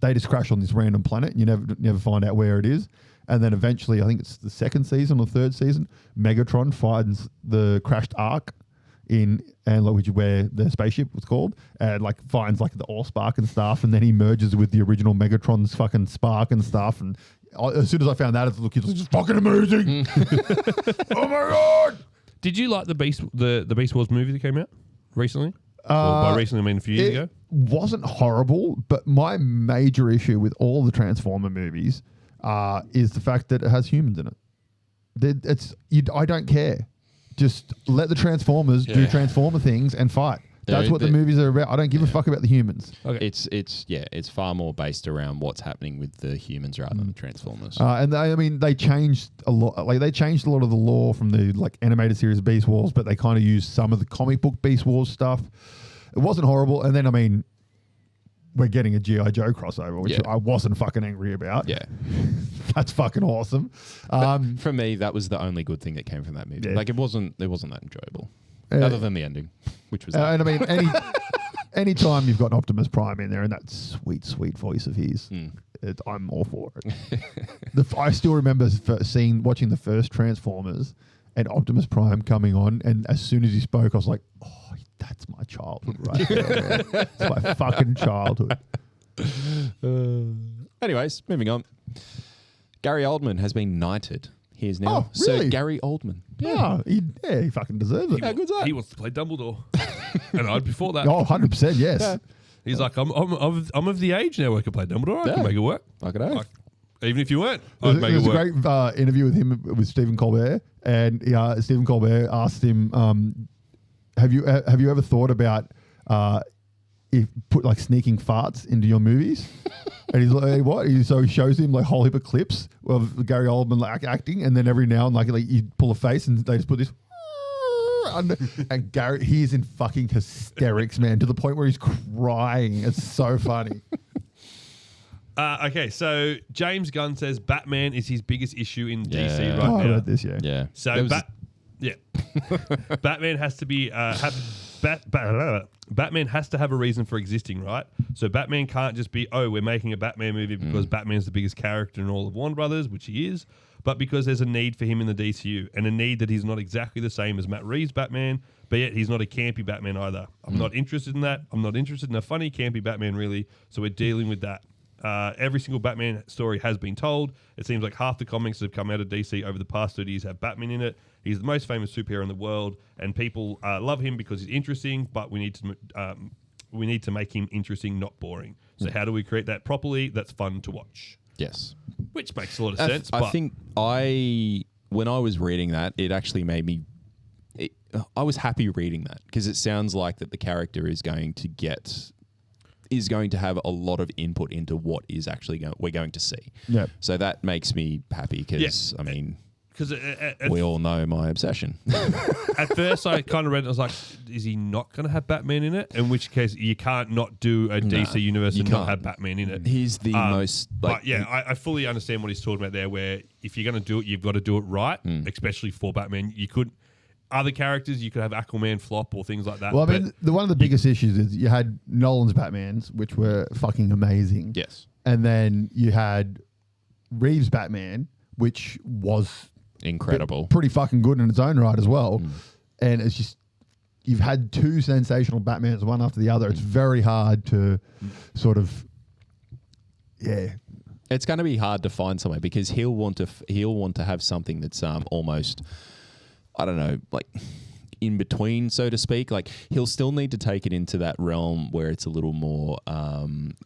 they just crash on this random planet, and you never find out where it is. And then eventually, I think it's the second season or third season, Megatron finds the crashed Ark which is where the spaceship was called, and like finds like the Allspark and stuff, and then he merges with the original Megatron's fucking spark and stuff. And as soon as I found that, it's just fucking amazing. Oh my god! Did you like the Beast Wars movie that came out recently? By recently, I mean a few years ago. Wasn't horrible, but my major issue with all the Transformer movies is the fact that it has humans in it. I don't care. Just let the Transformers do Transformer things and fight. That's what the movies are about. I don't give a fuck about the humans. Okay. It's far more based around what's happening with the humans rather than the Transformers. And they changed a lot. Like they changed a lot of the lore from the like animated series Beast Wars, but they kind of used some of the comic book Beast Wars stuff. It wasn't horrible. And then we're getting a G.I. Joe crossover, which I wasn't fucking angry about. Yeah. That's fucking awesome. For me, that was the only good thing that came from that movie. Yeah. Like it wasn't that enjoyable, other than the ending, which was. And I mean, any time you've got Optimus Prime in there and that sweet, sweet voice of his, I'm all for it. I still remember watching the first Transformers and Optimus Prime coming on, and as soon as he spoke, I was like, oh, that's my childhood right there. It's my fucking childhood. Anyways, moving on. Gary Oldman has been knighted. He is now Oh, Sir really? Gary Oldman. Yeah, he fucking deserves it. How good's that? He wants to play Dumbledore, and I'd be for that. Oh, 100%, yes. He's like, I'm of the age now where I can play Dumbledore. I can make it work. Fuck it out. Like, even if you weren't, I'd make There's it a work. great interview with him with Stephen Colbert, and Stephen Colbert asked him, "Have you ever thought about if put like sneaking farts into your movies?" And he's like, "Hey, what?" So he shows him like a whole heap of clips of Gary Oldman like acting, and then every now and like you pull a face, and they just put this. And Gary, he is in fucking hysterics, man, to the point where he's crying. It's so funny. Okay, so James Gunn says Batman is his biggest issue in DC Yeah. right Oh, I now. read this, yeah. Yeah. So There was- Batman has to be Batman has to have a reason for existing, right? So Batman can't just be, oh, we're making a Batman movie because Batman's the biggest character in all of Warner Brothers, which he is, but because there's a need for him in the DCU, and a need that he's not exactly the same as Matt Reeves' Batman, but yet he's not a campy Batman either. I'm not interested in that. I'm not interested in a funny campy Batman, really. So we're dealing with that. Every single Batman story has been told. It seems like half the comics that have come out of DC over the past 30 years have Batman in it. He's the most famous superhero in the world, and people love him because he's interesting. But we need to make him interesting, not boring. So how do we create that properly? That's fun to watch, Yes. which makes a lot of I sense. I but think when I was reading that, it actually made me. I was happy reading that because it sounds like that the character is going to have a lot of input into what is actually we're going to see. Yeah. So that makes me happy because I mean, because we all know my obsession. at first I kind of read it, I was like, is he not going to have Batman in it? In which case you can't not do a DC universe you and not can't. have Batman in it. He's the most. But yeah, I fully understand what he's talking about there, where if you're going to do it, you've got to do it right, especially for Batman. You could, other characters, you could have Aquaman flop or things like that. Well, I but mean, one of the biggest issues is you had Nolan's Batmans, which were fucking amazing. Yes. And then you had Reeves' Batman, which was Incredible. pretty fucking good in its own right as well. And it's just, you've had two sensational Batmans, one after the other. It's very hard to sort of, It's going to be hard to find somewhere because he'll want to have something that's almost, I don't know, like in between, so to speak. Like he'll still need to take it into that realm where it's a little more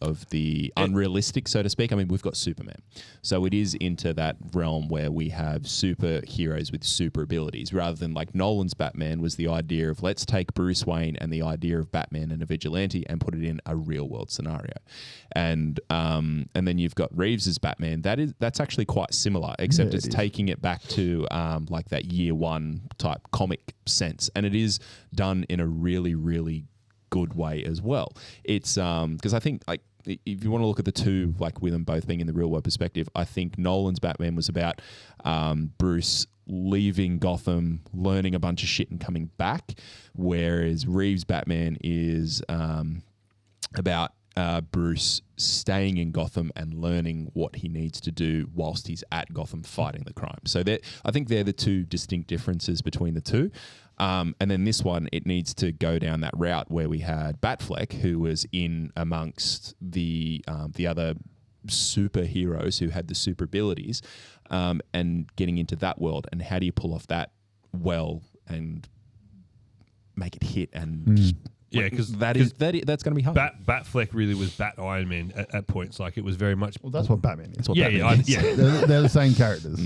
of the unrealistic, so to speak. I mean, we've got Superman, so it is into that realm where we have superheroes with super abilities, rather than like Nolan's Batman was the idea of let's take Bruce Wayne and the idea of Batman and a vigilante and put it in a real world scenario, and then you've got Reeves's Batman. That's actually quite similar, except it's taking it back to like that year one type comic sense. And it is done in a really, really good way as well. It's because I think like if you want to look at the two, like with them both being in the real world perspective, I think Nolan's Batman was about Bruce leaving Gotham, learning a bunch of shit and coming back, whereas Reeves' Batman is about Bruce staying in Gotham and learning what he needs to do whilst he's at Gotham fighting the crime. So I think they're the two distinct differences between the two. And then this one, it needs to go down that route where we had Batfleck, who was in amongst the other superheroes who had the super abilities, and getting into that world. And how do you pull off that well and make it hit and just yeah, because that's going to be hard. Batfleck really was Bat Iron Man at points. Like it was very much. well, that's what Batman is. That's what Yeah, Batman is. yeah. They're the same characters.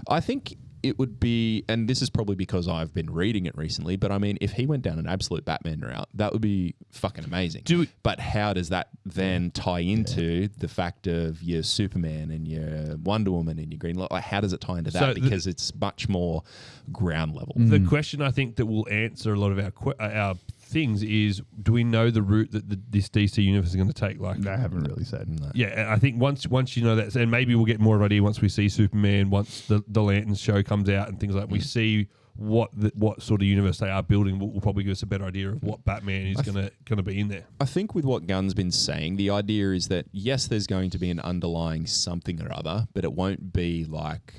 I think it would be, and this is probably because I've been reading it recently, but I mean, if he went down an absolute Batman route, that would be fucking amazing. But how does that then tie into the fact of your Superman and your Wonder Woman and your Green Lantern? Like, how does it tie into that? Because it's much more ground level. The question I think that will answer a lot of our things is, do we know the route that this DC universe is going to take? Like, They haven't really said. No. yeah, I think once you know that, and maybe we'll get more of an idea once we see Superman, once the Lanterns show comes out and things like that, we see what sort of universe they are building. Will probably give us a better idea of what Batman is going to be in there. I think with what Gunn's been saying, the idea is that yes, there's going to be an underlying something or other, but it won't be like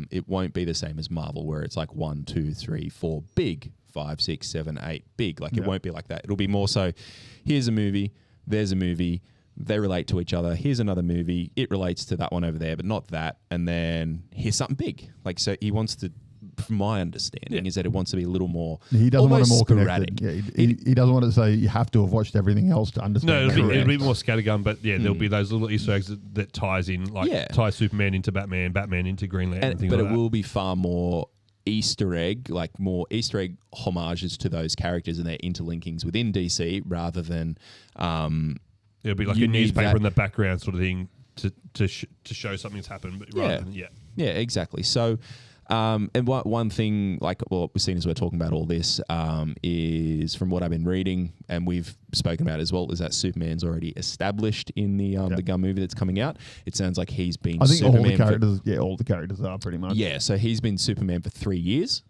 it won't be the same as Marvel, where it's like 1, 2, 3, 4 big, 5, 6, 7, 8 big. Like it won't be like that. It'll be more so. Here's a movie. There's a movie. they relate to each other. Here's another movie. It relates to that one over there, but not that. And then here's something big. Like, so he wants to, from my understanding, is that it wants to be a little more He doesn't want it more sporadic. connected. Yeah, he doesn't want to say you have to have watched everything else to understand. No, it'll be more scattergun, but yeah, there'll be those little Easter eggs that ties in, like ties Superman into Batman, Batman into Green Lantern, and things but like that. it will be far more Easter egg, like more Easter egg homages to those characters and their interlinkings within DC rather than it'll be like you a need newspaper that- in the background sort of thing to show something's happened, but rather than Yeah, exactly. So, and one thing, like what we've seen as we're talking about all this, is from what I've been reading, and we've spoken about as well, is that Superman's already established in the Gun movie that's coming out. It sounds like he's been. I think Superman all the characters, all the characters are pretty much. Yeah, so he's been Superman for 3 years.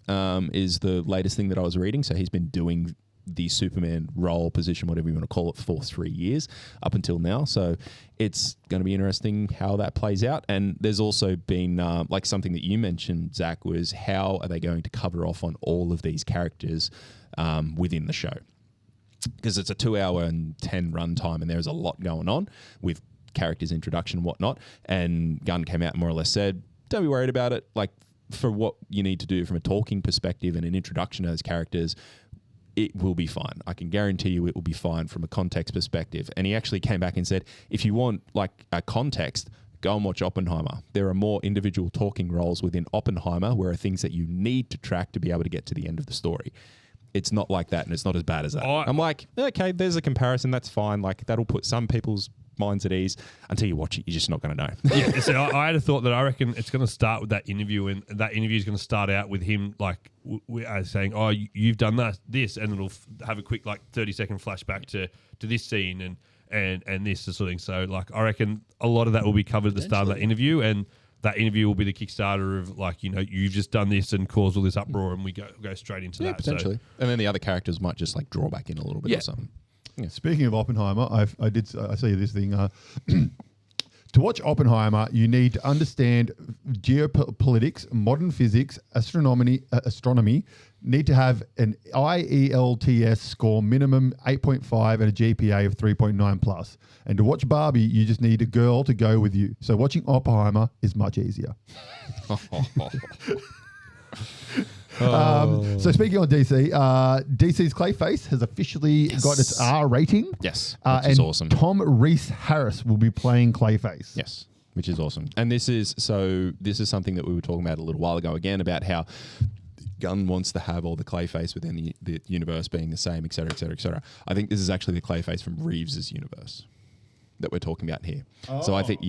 Is the latest thing that I was reading. So he's been doing the Superman role, position, whatever you want to call it, for 3 years up until now. So it's going to be interesting how that plays out. And there's also been like something that you mentioned, Zach, was how are they going to cover off on all of these characters within the show? Because it's a 2 hour and 10 run time, and there's a lot going on with characters introduction and whatnot. And Gunn came out and more or less said, don't be worried about it. Like, for what you need to do from a talking perspective and an introduction to those characters, it will be fine. I can guarantee you it will be fine from a context perspective. And he actually came back and said, if you want like a context, go and watch Oppenheimer. There are more individual talking roles within Oppenheimer where are things that you need to track to be able to get to the end of the story. It's not like that, and it's not as bad as that. I'm like, okay, there's a comparison. That's fine. Like, that'll put some people's minds at ease. Until you watch it, you're just not going to know. Yeah, so I had a thought that I reckon it's going to start with that interview, and that interview is going to start out with him like saying, "Oh, you've done this," and it'll have a quick like 30-second flashback to this scene and this sort of thing. So like, I reckon a lot of that will be covered at the start of that interview, and that interview will be the Kickstarter of like, you know, you've just done this and caused all this uproar, and we go straight into that. Potentially. So, and then the other characters might just like draw back in a little bit or something. Yeah. Speaking of Oppenheimer, I see this thing. To watch Oppenheimer, you need to understand geopolitics, modern physics, astronomy. Need to have an IELTS score minimum 8.5 and a GPA of 3.9 plus. And to watch Barbie, you just need a girl to go with you. So watching Oppenheimer is much easier. So speaking on DC, DC's Clayface has officially got its R rating. Yes, which is awesome. Tom Reese-Harris will be playing Clayface. Yes, which is awesome. And this is something that we were talking about a little while ago again, about how Gunn wants to have all the Clayface within the universe being the same, et cetera, et cetera, et cetera. I think this is actually the Clayface from Reeves's universe that we're talking about here. Oh. So I think,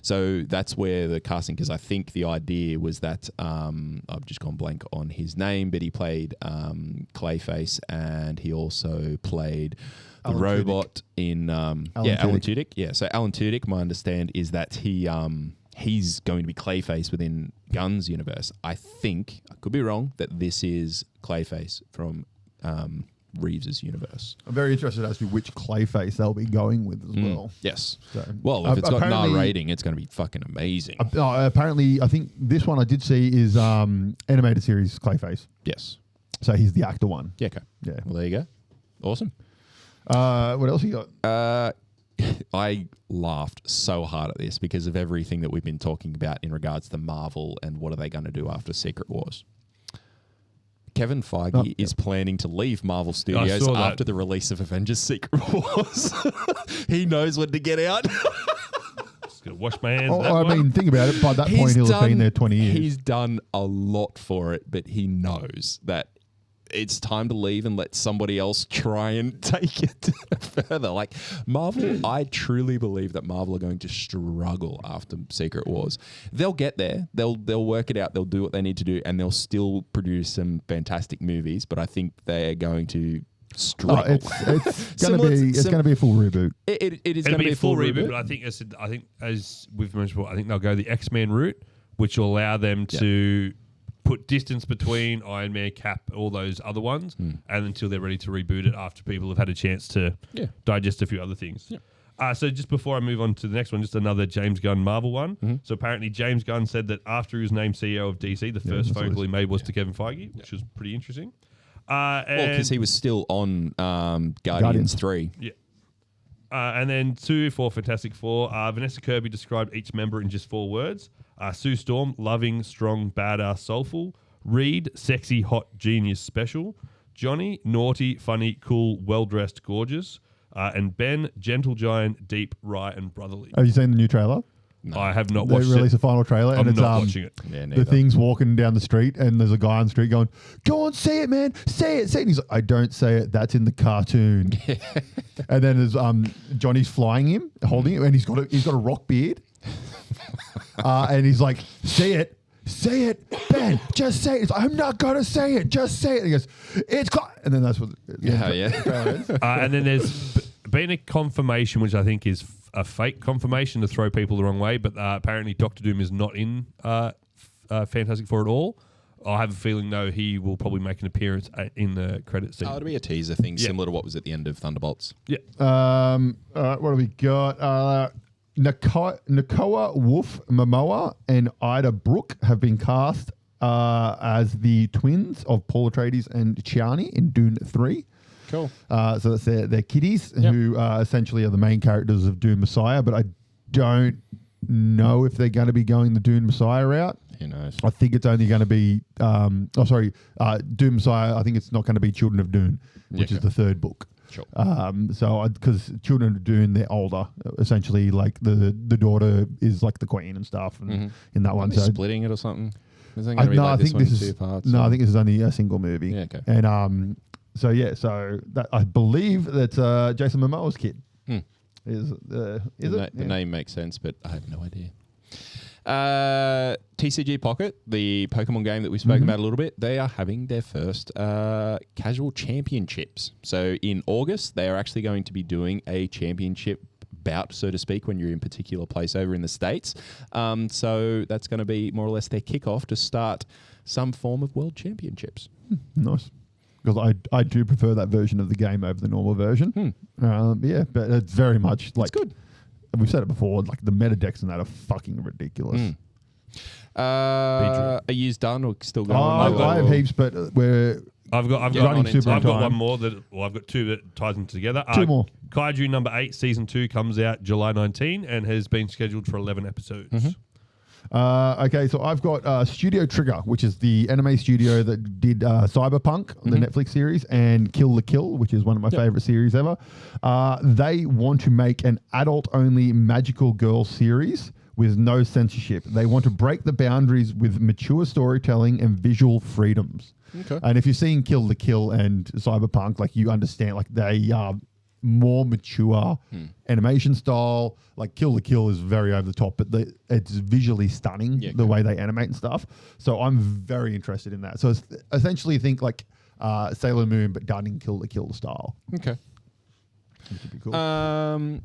so that's where the casting, because I think the idea was that, I've just gone blank on his name, but he played Clayface, and he also played the Alan robot in, Alan Tudyk. Yeah, so Alan Tudyk, my understand, is that he's going to be Clayface within Gunn's universe. I think, I could be wrong, that this is Clayface from Reeves's universe. I'm very interested as to which Clayface they'll be going with as well. Yes. So, well, if it's got an R rating, it's going to be fucking amazing. Apparently, I think this one I did see is animated series Clayface. Yes. So he's the actor one. Yeah, okay. Yeah. Well, there you go. Awesome. What else you got? I laughed so hard at this because of everything that we've been talking about in regards to Marvel and what are they going to do after Secret Wars. Kevin Feige is planning to leave Marvel Studios after the release of Avengers Secret Wars. He knows when to get out. Just gonna wash my hands. Think about it. By that point, he'll have been there 20 years. He's done a lot for it, but he knows that it's time to leave and let somebody else try and take it further. Like Marvel, I truly believe that Marvel are going to struggle after Secret Wars. They'll get there. They'll work it out. They'll do what they need to do, and they'll still produce some fantastic movies. But I think they're going to struggle. It's going to be a full reboot. It is It'll going to be a full reboot. But I think as we've mentioned before, I think they'll go the X-Men route, which will allow them to put distance between Iron Man, Cap, all those other ones, and until they're ready to reboot it after people have had a chance to digest a few other things. Yeah. So just before I move on to the next one, just another James Gunn Marvel one. Mm-hmm. So apparently James Gunn said that after he was named CEO of DC, the first phone call he made was to Kevin Feige, which was pretty interesting. Because he was still on Guardians 3. Yeah. And then 2 for Fantastic Four. Vanessa Kirby described each member in just 4 words. Sue Storm, loving, strong, badass, soulful. Reed, sexy, hot, genius, special. Johnny, naughty, funny, cool, well-dressed, gorgeous. And Ben, gentle giant, deep, wry, and brotherly. Have you seen the new trailer? No. I have not They watched released it. a final trailer, I'm and it's not watching it. Yeah, the neither. thing's walking down the street, and there's a guy on the street going, "Go on, say it, man, say it, say it." And he's like, "I don't say it. That's in the cartoon." And then there's Johnny's flying him, holding him, and he's got a rock beard, and he's like, "Say it." Say it, Ben. Just say it. He's like, I'm not gonna say it. Just say it. And he goes, "It's and then that's what. Yeah. And then there's been a confirmation, which I think is a fake confirmation to throw people the wrong way, but apparently Doctor Doom is not in Fantastic Four at all. I have a feeling, though, he will probably make an appearance in the credit scene. Oh, it'll be a teaser thing, Yeah. similar to what was at the end of Thunderbolts. Yeah. All right, what do we got? Nakoa Wolf Momoa and Ida Brooke have been cast as the twins of Paul Atreides and Chani in Dune 3. Cool. So that's their kiddies, who essentially are the main characters of Dune Messiah, but I don't know if they're going to be going the Dune Messiah route. Who knows? I think it's only going to be, Dune Messiah, I think it's not going to be Children of Dune, which is the 3rd book. Sure. Because Children of Dune, they're older. Essentially, like the daughter is like the queen and stuff, and in that one, Are they splitting it or something? Is it I going to be like think one this in is 2 parts? no, or- I think this is only a single movie. Yeah, okay. And so that I believe that's Jason Momoa's kid. Is it? The name makes sense, but I have no idea. TCG Pocket, the Pokemon game that we've spoken about a little bit, they are having their first casual championships. So in August, they are actually going to be doing a championship bout, so to speak, when you're in a particular place over in the States. So that's going to be more or less their kickoff to start some form of world championships. Nice. Because I do prefer that version of the game over the normal version. Yeah, but it's very much like good. We've said it before. Like the meta decks and that are fucking ridiculous. Are you done or still going? I have heaps, but we're I've got running super in I've got time. one more I've got 2 that ties them together. 2 more. Kaiju number 8, season 2 comes out July 19 and has been scheduled for 11 episodes. Okay, so I've got Studio Trigger, which is the anime studio that did Cyberpunk, the Netflix series, and Kill the Kill, which is one of my favorite series ever. They want to make an adult-only magical girl series with no censorship. They want to break the boundaries with mature storytelling and visual freedoms. Okay. And if you're seeing Kill the Kill and Cyberpunk, like you understand, like they are more mature animation style. Like Kill the Kill is very over the top, but it's visually stunning the way they animate and stuff. So I'm very interested in that. So it's essentially think like Sailor Moon, but done in Kill the Kill style. Okay. Which would be cool.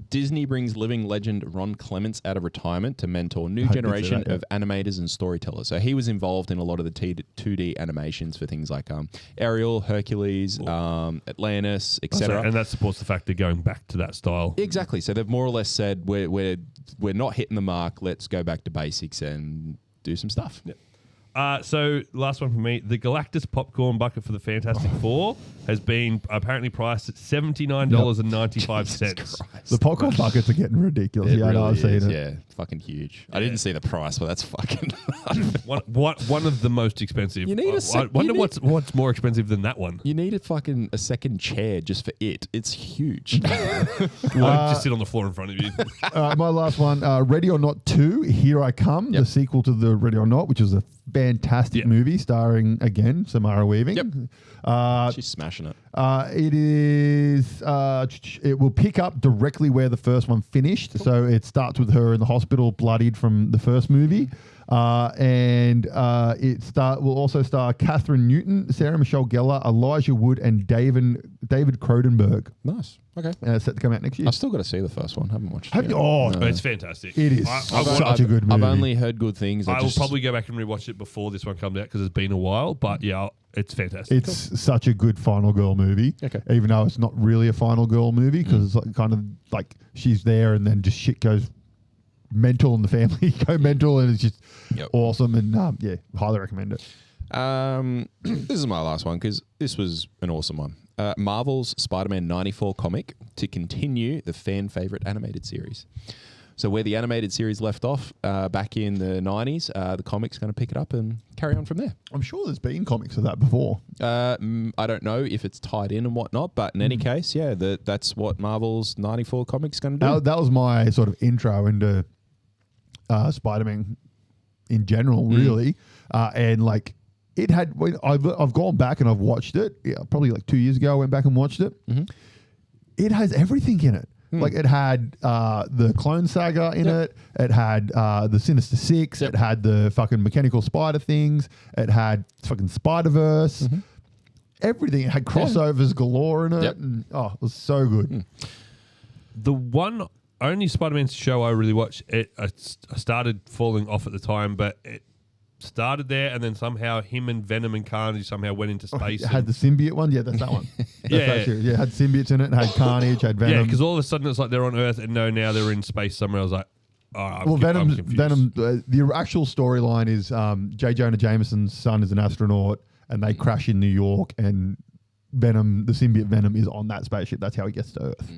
Disney brings living legend Ron Clements out of retirement to mentor new I did see generation that, of animators and storytellers. So he was involved in a lot of the 2D animations for things like Ariel, Hercules, Atlantis, etc. And that supports the fact they're going back to that style. Exactly. So they've more or less said we're not hitting the mark. Let's go back to basics and do some stuff. Yeah. So last one from me. The Galactus popcorn bucket for the Fantastic Four has been apparently priced at $79.95. The popcorn buckets are getting ridiculous. It I know, really I've seen is, it. yeah, fucking huge. I didn't see the price, but that's fucking. one of the most expensive. You need a I sec- wonder you need- what's more expensive than that one. You need a second chair just for it. It's huge. Just sit on the floor in front of you. My last one, Ready or Not 2, Here I Come, the sequel to the Ready or Not, which is a fantastic movie starring, again, Samara Weaving. Yep. She's smashing it. It is. It will pick up directly where the first one finished. So it starts with her in the hospital, bloodied from the first movie, and will also star Catherine Newton, Sarah Michelle Gellar, Elijah Wood, and David Cronenberg. Nice. Okay. Set to come out next year. I've still got to see the first one. Haven't watched Have it you? yet. Oh, No. It's fantastic. it is such a good movie. I've only heard good things. I will probably go back and rewatch it before this one comes out because it's been a while. But yeah, it's fantastic. It's such a good final girl movie. Okay. Even though it's not really a final girl movie because it's like, kind of like she's there and then just shit goes mental and the family go mental and it's just awesome and highly recommend it. This is my last one because this was an awesome one. Marvel's Spider-Man 94 comic to continue the fan favorite animated series. So where the animated series left off back in the 90s, the comic's going to pick it up and carry on from there. I'm sure there's been comics of that before. I don't know if it's tied in and whatnot, but in any case, yeah, that's what Marvel's 94 comic's going to do. That was my sort of intro into Spider-Man in general, really. And like it had, I've gone back and I've watched it. Yeah, probably like 2 years ago, I went back and watched it. It has everything in it. Like it had the Clone Saga in it. It had the Sinister Six. It had the fucking mechanical spider things. It had fucking Spider-Verse. Everything. It had crossovers galore in it. And, it was so good. The one only Spider-Man show I really watched, I started falling off at the time, but it started there and then somehow him and Venom and Carnage somehow went into space. It had the symbiote one. Yeah, that's that one. Yeah. It had symbiotes in it. It had Carnage, had Venom. Yeah, because all of a sudden it's like they're on Earth and no, now they're in space somewhere. I was like, Venom. confused. The actual storyline is J. Jonah Jameson's son is an astronaut, and they crash in New York, and Venom, the symbiote Venom, is on that spaceship. That's how he gets to Earth.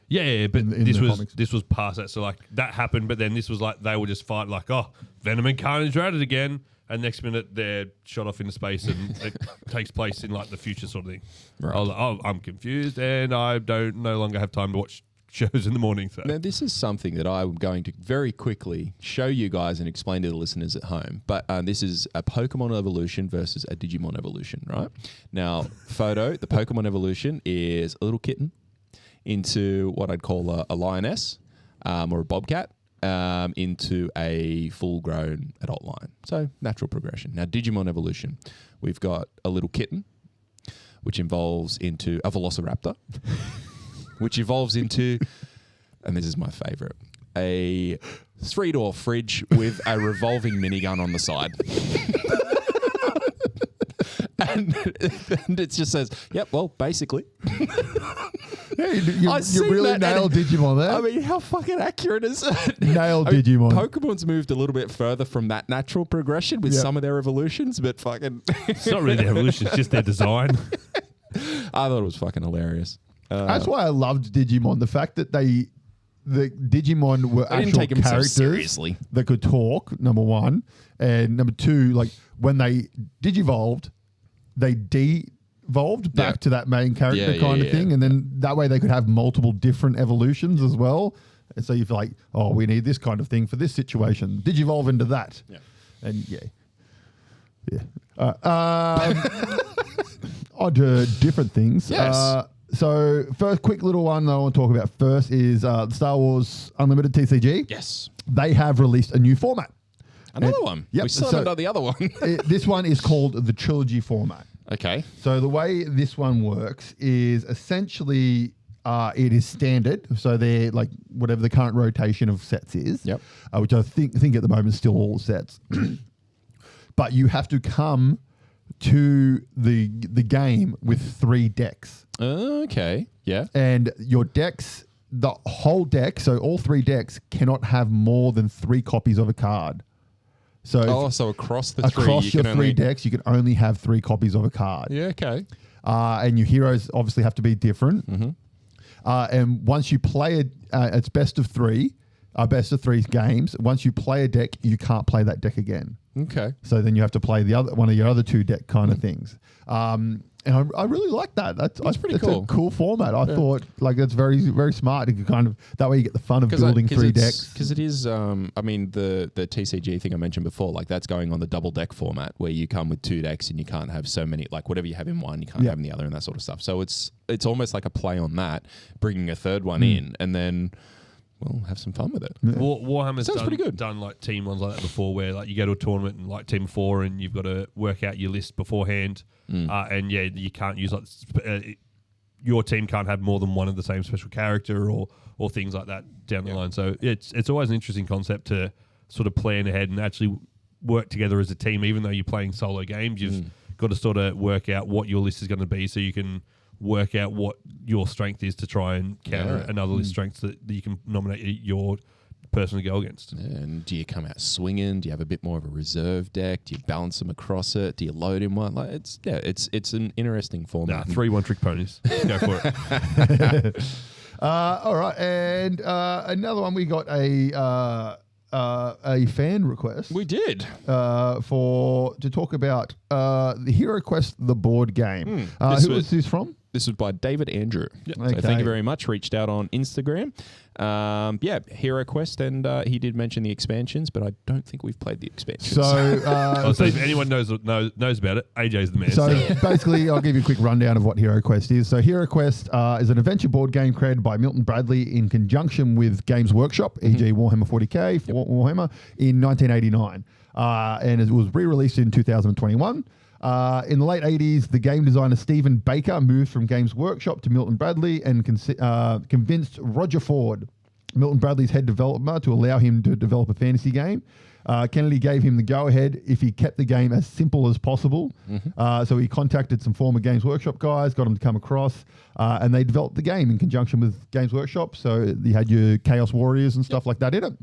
Yeah, but in this the was comics. this was past that. So like that happened, but then this was like they were just fighting like, oh, Venom and Carnage are at it again, and next minute they're shot off into space, and it takes place in like the future sort of thing. Right. I was like, oh, I'm confused, and I no longer have time to watch shows in the morning. So Now, this is something that I'm going to very quickly show you guys and explain to the listeners at home. But this is a Pokemon evolution versus a Digimon evolution, right? Now, the Pokemon evolution is a little kitten into what I'd call a lioness or a bobcat into a full-grown adult lion. So, natural progression. Now, Digimon evolution, we've got a little kitten, which evolves into a velociraptor. Which evolves into, and this is my favorite, a 3-door fridge with a revolving minigun on the side. and it just says, yep, well, basically. Hey, you really nailed Digimon there. I mean, how fucking accurate is that? Nailed Digimon. Pokemon's moved a little bit further from that natural progression with some of their evolutions, but fucking... it's not really their evolution; it's just their design. I thought it was fucking hilarious. That's why I loved Digimon. The fact that the Digimon were I didn't actual take 'em so characters seriously. that could talk, number one. And number two, like when they digivolved, they devolved back to that main character kind of thing. And then that way they could have multiple different evolutions as well. And so you feel like, oh, we need this kind of thing for this situation. Digivolve into that. Yeah. And on to different things. Yes. So first quick little one that I want to talk about first is the Star Wars Unlimited TCG. Yes. They have released a new format. Another one. Yep, We still haven't done the other one. This one is called the Trilogy format. Okay. So the way this one works is essentially it is standard. So they're like whatever the current rotation of sets is, which I think at the moment is still all sets. But you have to come to the game with 3 decks. Okay. Yeah. And your decks, the whole deck, so all 3 decks cannot have more than 3 copies of a card. So So across the three, across you your can 3 only... decks, you can only have 3 copies of a card. Yeah. Okay. And your heroes obviously have to be different. And once you play it's best of 3 games. Once you play a deck, you can't play that deck again. Okay. So then you have to play one of your other 2 deck kind of things. And I really like that. That's pretty cool. A cool format. I thought like it's very, very smart. You can kind of that way you get the fun of building 3 decks. Because it is, I mean, the TCG thing I mentioned before, like that's going on the double deck format where you come with 2 decks and you can't have so many, like whatever you have in one, you can't have in the other and that sort of stuff. So it's almost like a play on that, bringing a 3rd one in and then... Well, have some fun with it. Yeah. Warhammer's Sounds pretty good. done like team ones like that before, where like you go to a tournament and like team of 4, and you've got to work out your list beforehand, and you can't use like your team can't have more than one of the same special character or things like that down the line. So it's always an interesting concept to sort of plan ahead and actually work together as a team, even though you're playing solo games. You've got to sort of work out what your list is going to be, so you can work out what your strength is to try and counter another list strengths that you can nominate your person to go against. And do you come out swinging? Do you have a bit more of a reserve deck? Do you balance them across it? Do you load in one? Like it's an interesting format. 3 one-trick ponies. Go for it. All right, and another one, we got a fan request. We did. To talk about the Heroquest, the board game. Who was this from? This was by David Andrew. Yep. Okay. So thank you very much. Reached out on Instagram. HeroQuest, and he did mention the expansions, but I don't think we've played the expansions. So, So if anyone knows about it, AJ's the man. So basically, I'll give you a quick rundown of what HeroQuest is. So HeroQuest is an adventure board game created by Milton Bradley in conjunction with Games Workshop, e.g. Warhammer 40k, Warhammer, in 1989. And it was re-released in 2021. In the late 80s, the game designer Stephen Baker moved from Games Workshop to Milton Bradley and convinced Roger Ford, Milton Bradley's head developer, to allow him to develop a fantasy game. Kennedy gave him the go-ahead if he kept the game as simple as possible. So he contacted some former Games Workshop guys, got them to come across, and they developed the game in conjunction with Games Workshop. So you had your Chaos Warriors and stuff like that in it.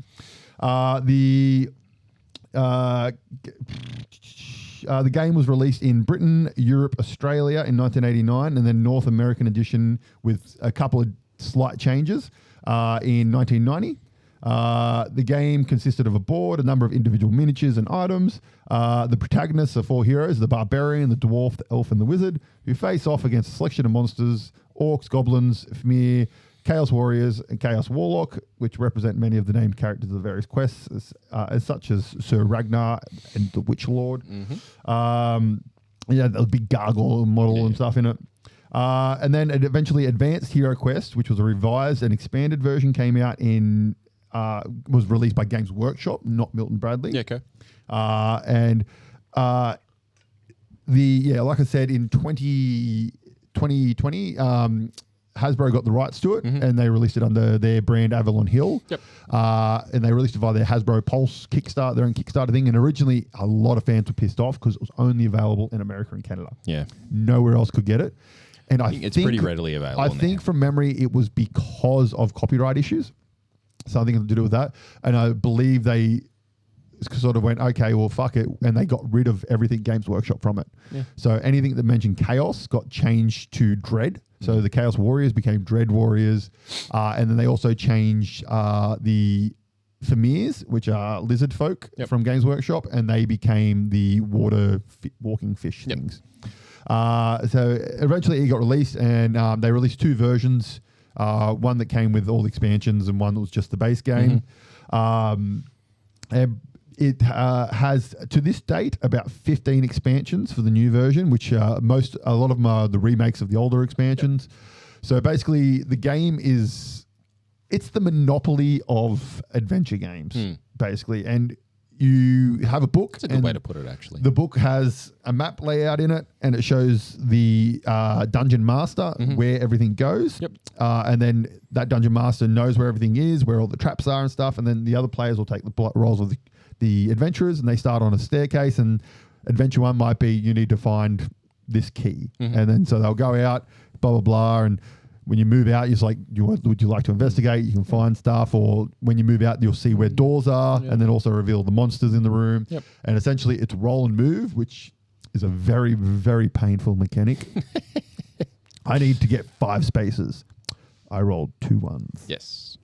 The game was released in Britain, Europe, Australia in 1989, and then North American edition with a couple of slight changes in 1990. The game consisted of a board, a number of individual miniatures and items. The protagonists are 4 heroes: the barbarian, the dwarf, the elf, and the wizard, who face off against a selection of monsters: orcs, goblins, Fmir, Chaos Warriors, and Chaos Warlock, which represent many of the named characters of the various quests, as such as Sir Ragnar and the Witch Lord. The big gargoyle model and stuff in it. And then it eventually advanced HeroQuest, which was a revised and expanded version, came out in was released by Games Workshop, not Milton Bradley. Yeah, okay. Like I said, in 2020, Hasbro got the rights to it, and they released it under their brand Avalon Hill. Yep. And they released it via their Hasbro Pulse Kickstarter, their own Kickstarter thing. And originally, a lot of fans were pissed off because it was only available in America and Canada. Yeah. Nowhere else could get it. And I think it's pretty readily available. I think from memory, it was because of copyright issues. Something to do with that. And I believe they sort of went, okay, well, fuck it. And they got rid of everything Games Workshop from it. Yeah. So anything that mentioned Chaos got changed to Dread. So the Chaos Warriors became Dread Warriors. And then they also changed the Fmirs, which are lizard folk from Games Workshop, and they became the walking fish things. So eventually it got released, and they released 2 versions. One that came with all the expansions and one that was just the base game. And it has, to this date, about 15 expansions for the new version, which a lot of them are the remakes of the older expansions. So basically, the game it's the monopoly of adventure games, basically. And you have a book. That's a good way to put it, actually. The book has a map layout in it, and it shows the dungeon master, where everything goes. Yep. And then that dungeon master knows where everything is, where all the traps are and stuff. And then the other players will take the roles of the adventurers, and they start on a staircase. And adventure 1 might be, you need to find this key. And then so they'll go out, blah, blah, blah. And when you move out, you're like, would you like to investigate? You can find stuff. Or when you move out, you'll see where doors are, and then also reveal the monsters in the room. Yep. And essentially, it's roll and move, which is a very, very painful mechanic. I need to get 5 spaces. I rolled 2 ones. Yes.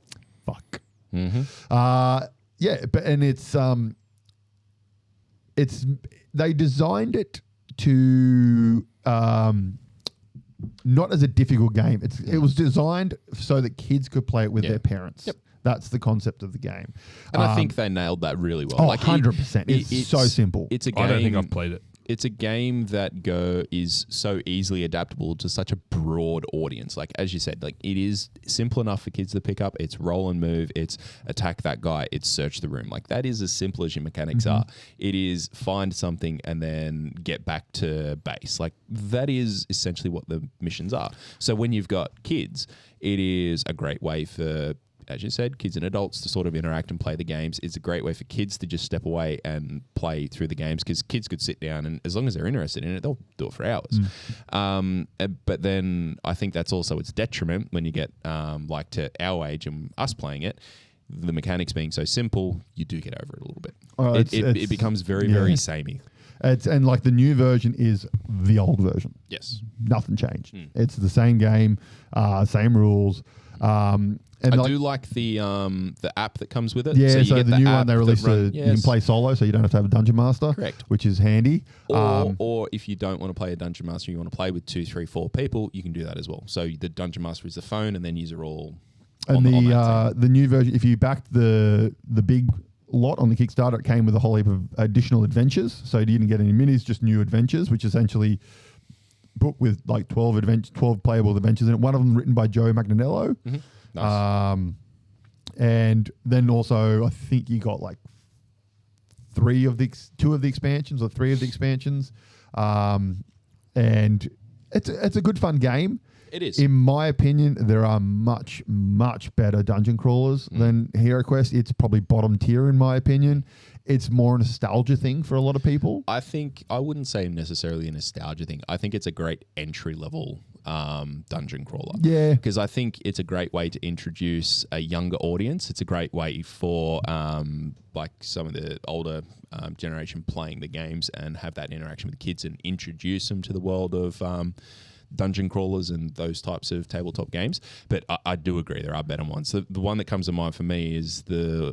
Fuck. But they designed it to not as a difficult game. It was designed so that kids could play it with their parents. Yep. That's the concept of the game. And I think they nailed that really well. 100%. It's so simple. It's a game. I don't think I've played it. It's a game that is so easily adaptable to such a broad audience. Like, as you said, like, it is simple enough for kids to pick up. It's roll and move. It's attack that guy. It's search the room. Like, that is as simple as your mechanics are. It is find something and then get back to base. Like, that is essentially what the missions are. So when you've got kids, it is a great way for, as you said, kids and adults to sort of interact and play the games. It's a great way for kids to just step away and play through the games, because kids could sit down and, as long as they're interested in it, they'll do it for hours. But then I think that's also its detriment when you get like to our age and us playing it. the mechanics being so simple, you do get over it a little bit. It becomes very samey. And like the new version is the old version. Yes. Nothing changed. It's the same game, same rules. And I do like the app that comes with it. Yeah, you so get the new one app they that released, you can yes. play solo, so you don't have to have a dungeon master. Correct. Which is handy. Or if you don't want to play a dungeon master, you want to play with 2, 3, 4 people, you can do that as well. So the dungeon master is the phone, and then you're all. And on that the new version, if you backed the big lot on the Kickstarter, it came with a whole heap of additional adventures. So you didn't get any minis, just new adventures, which essentially book with like 12 playable adventures in it. One of them written by Joe Magnanello. Mm-hmm. Nice. And then also, I think you got like 2 of the expansions or 3 of the expansions. And it's a good fun game. It is. In my opinion, there are much, much better dungeon crawlers than Heroquest. It's probably bottom tier in my opinion. It's more a nostalgia thing for a lot of people. I think I wouldn't say necessarily a nostalgia thing. I think it's a great entry level dungeon crawler. Yeah. Because I think it's a great way to introduce a younger audience. It's a great way for like some of the older generation playing the games and have that interaction with the kids and introduce them to the world of dungeon crawlers and those types of tabletop games. But I do agree there are better ones. The one that comes to mind for me is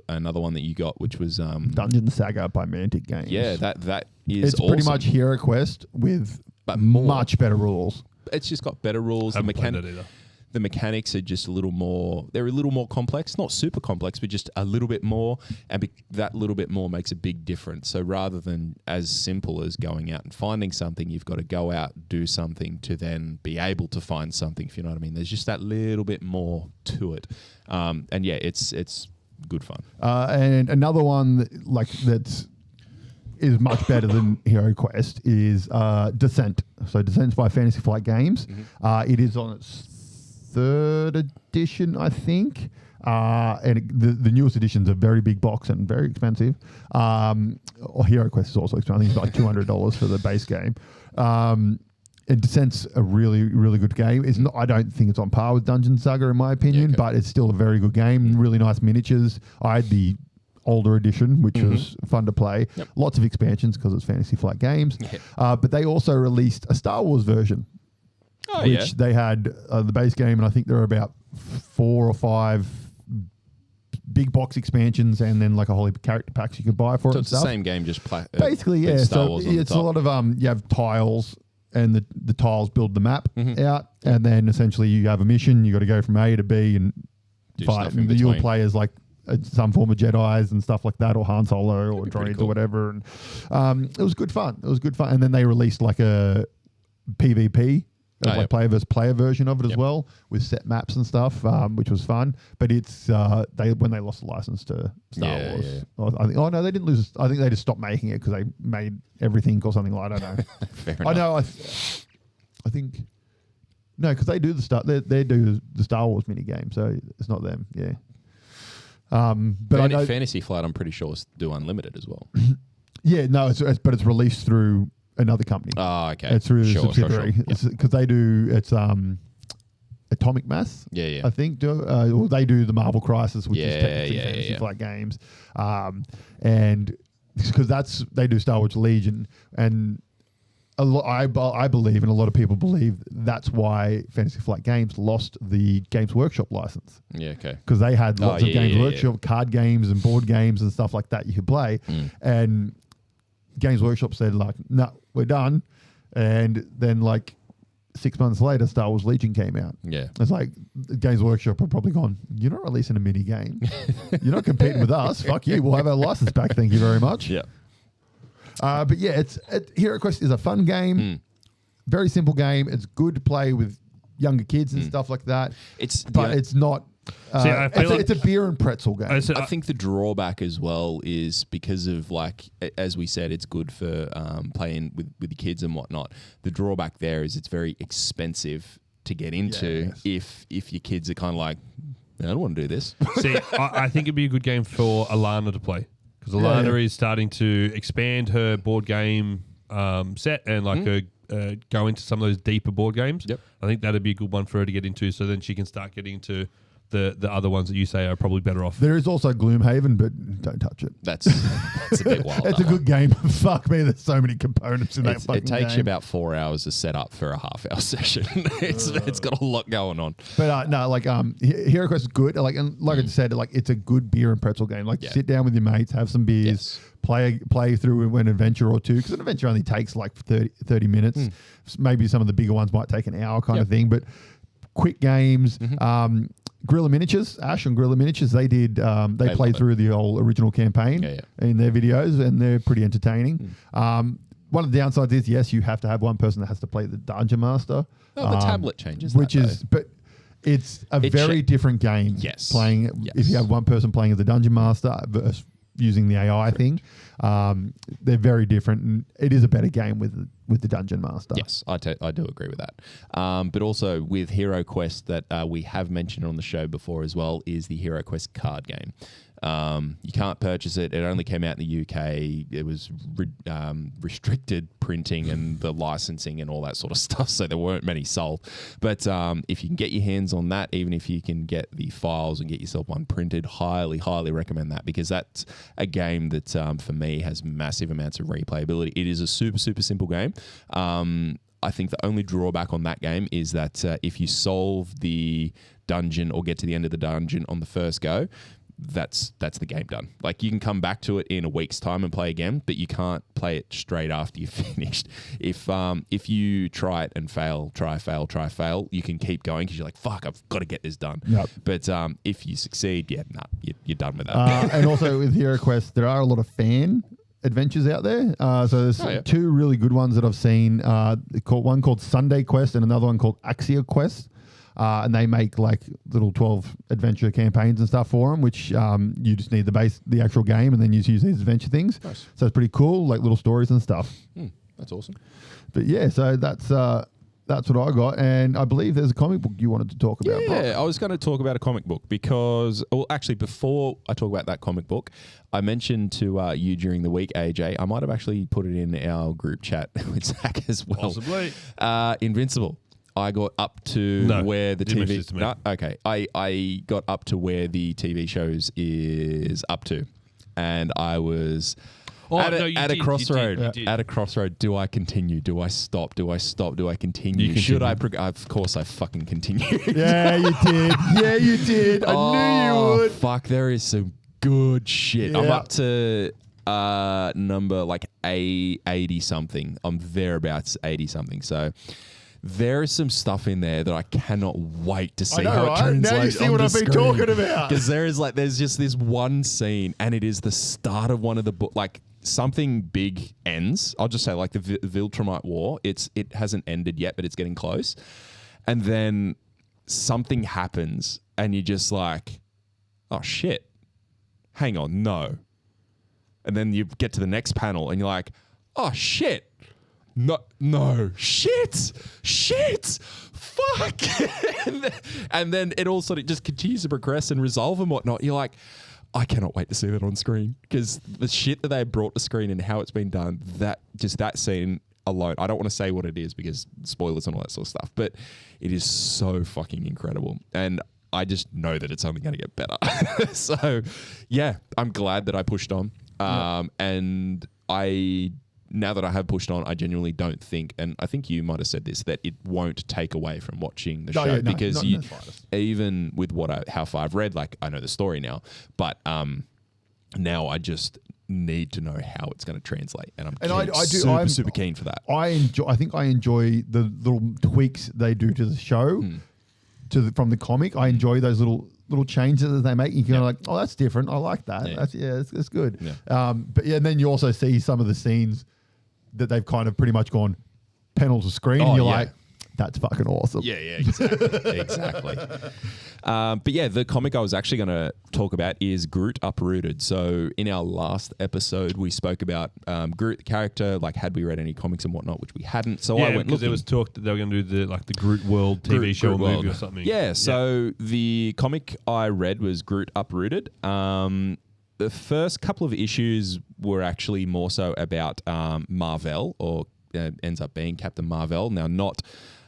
another one that you got, which was Dungeon Saga by Mantic Games. Yeah, that is it's pretty much Heroquest with much better rules. It's just got better rules. The mechanics are just a little more. They're a little more complex, not super complex, but just a little bit more. And that little bit more makes a big difference. So rather than as simple as going out and finding something, you've got to go out, do something to then be able to find something. If you know what I mean, there's just that little bit more to it. And yeah, it's good fun. And another one that is much better than Heroquest is Descent. So Descent's by Fantasy Flight Games. Mm-hmm. It is on its 3rd edition, I think. And the newest edition's a very big box and very expensive. Heroquest is also expensive. I think it's like $200 for the base game. And Descent's a really, really good game. It's not. I don't think it's on par with Dungeon Saga in my opinion, but it's still a very good game. Really nice miniatures. I had the older edition, which was fun to play. Yep. Lots of expansions because it's Fantasy Flight Games. Yeah. But they also released a Star Wars version, which they had the base game, and I think there are about 4 or 5 big box expansions, and then like a whole heap of character packs you could buy for it. So it's the same game, just basically, yeah. Star Wars it's a lot of you have tiles, and the tiles build the map out, and then essentially you have a mission. You got to go from A to B and fight. And you'll play as like some form of Jedis and stuff like that, or Han Solo or droids or whatever. And it was good fun. And then they released like a PvP, like player versus player version of it as well, with set maps and stuff, which was fun. But it's when they lost the license to Star Wars. I think, no, they didn't lose. I think they just stopped making it because they made everything or something like, I don't know. Fair enough. I know. I think no, because they do they do the Star Wars mini game, so it's not them. Yeah. But I know Fantasy Flight, I'm pretty sure do unlimited as well. Yeah, no, but it's released through another company. Oh, okay. It's through the subsidiary. Because they do Atomic Mass. Yeah. I think or they do the Marvel Crisis, which is technically Fantasy Flight Games, and because they do Star Wars Legion, and I believe, and a lot of people believe, that's why Fantasy Flight Games lost the Games Workshop license. Yeah, okay. Because they had lots of Games Workshop card games and board games and stuff like that you could play, and Games Workshop said like, no, we're done. And then like 6 months later, Star Wars Legion came out. Yeah. It's like Games Workshop have probably gone, you're not releasing a mini game. You're not competing with us. Fuck you. We'll have our license back. Thank you very much. Yeah. But yeah, Heroquest is a fun game. Very simple game. It's good to play with younger kids and stuff like that. It's not. It's a beer and pretzel game. I think the drawback as well is because of, like, as we said, it's good for playing with the kids and whatnot. The drawback there is it's very expensive to get into if your kids are kind of like, I don't want to do this. See, I think it'd be a good game for Alana to play. Because Alana is starting to expand her board game set and go into some of those deeper board games. Yep. I think that'd be a good one for her to get into, so then she can start getting into the other ones that you say are probably better off. There is also Gloomhaven, but don't touch it. That's a bit wild. It's a good game. Fuck me, there's so many components in that fucking It takes game. you about 4 hours to set up for a half-hour session. It's got a lot going on. But no, like Heroquest is good. Like I said, like it's a good beer and pretzel game. Like sit down with your mates, have some beers, play through an adventure or two, because an adventure only takes like 30 minutes. Maybe some of the bigger ones might take an hour kind of thing, but quick games. Guerrilla Miniatures, Ash and Guerrilla Miniatures, they played through the whole original campaign in their videos, and they're pretty entertaining. One of the downsides is, yes, you have to have one person that has to play the Dungeon Master. Oh, the tablet changes but it's a very different game. Yes. Playing if you have one person playing as the Dungeon Master versus using the AI thing, they're very different. And it is a better game with the Dungeon Master. Yes, I do agree with that. But also with Heroquest that we have mentioned on the show before as well is the Heroquest card game. You can't purchase it. It only came out in the UK. It was restricted printing and the licensing and all that sort of stuff, so there weren't many sold. But if you can get your hands on that, even if you can get the files and get yourself one printed, highly, highly recommend that, because that's a game that for me has massive amounts of replayability. It is a super, super simple game. I think the only drawback on that game is that if you solve the dungeon or get to the end of the dungeon on the first go, that's the game done. Like, you can come back to it in a week's time and play again, but you can't play it straight after you've finished. If you try it and fail, you can keep going because you're like, fuck, I've got to get this done. Yep. But if you succeed, you're done with that. And also with Heroquest, there are a lot of fan adventures out there. So there's two really good ones that I've seen. One called Sunday Quest and another one called Axia Quest. And they make like little 12 adventure campaigns and stuff for them, which you just need the actual game, and then you use these adventure things. Nice. So it's pretty cool, like little stories and stuff. That's awesome. But yeah, so that's what I got, and I believe there's a comic book you wanted to talk about. Yeah, Brock. I was going to talk about a comic book because, well, actually, before I talk about that comic book, I mentioned to you during the week, AJ, I might have actually put it in our group chat with Zach as well. Possibly. Invincible. I got up to where the TV. No, okay, I got up to where the TV shows is up to, and I was at a crossroad. At a crossroad. Do I continue? Do I stop? Do I stop? Do I continue? Should I? Of course, I fucking continue. Yeah, you did. Yeah, you did. I knew you would. Fuck, there is some good shit. Yeah. I'm up to number like 80 something. I'm thereabouts 80 something. So. There is some stuff in there that I cannot wait to see how it translates. Now you see what I've been talking about. Because there's just this one scene, and it is the start of one of the like something big ends. I'll just say like the Viltrumite War. It hasn't ended yet, but it's getting close. And then something happens, and you're just like, oh shit, hang on, no. And then you get to the next panel, and you're like, oh shit. No, shit, fuck. and then it all sort of just continues to progress and resolve and whatnot. You're like, I cannot wait to see that on screen, because the shit that they brought to screen and how it's been done, that scene alone, I don't want to say what it is because spoilers and all that sort of stuff, but it is so fucking incredible. And I just know that it's only going to get better. So, yeah, I'm glad that I pushed on. And now that I have pushed on, I genuinely don't think, and I think you might have said this, that it won't take away from watching the show, because even with how far I've read, like I know the story now, but now I just need to know how it's going to translate, and I'm super keen for that. I think I enjoy the little tweaks they do to the show, from the comic. I enjoy those little changes that they make. You can like, oh, that's different. I like that. It's good. Yeah. And then you also see some of the scenes that they've kind of pretty much gone panel to screen. And you're like, that's fucking awesome. Yeah, exactly. But yeah, the comic I was actually going to talk about is Groot Uprooted. So in our last episode, we spoke about Groot, the character, like had we read any comics and whatnot, which we hadn't. So I went because there was talk that they were going to do the Groot World TV show or movie or something. Yeah, so the comic I read was Groot Uprooted. The first couple of issues were actually more so about Marvel, or ends up being Captain Marvel. Now, not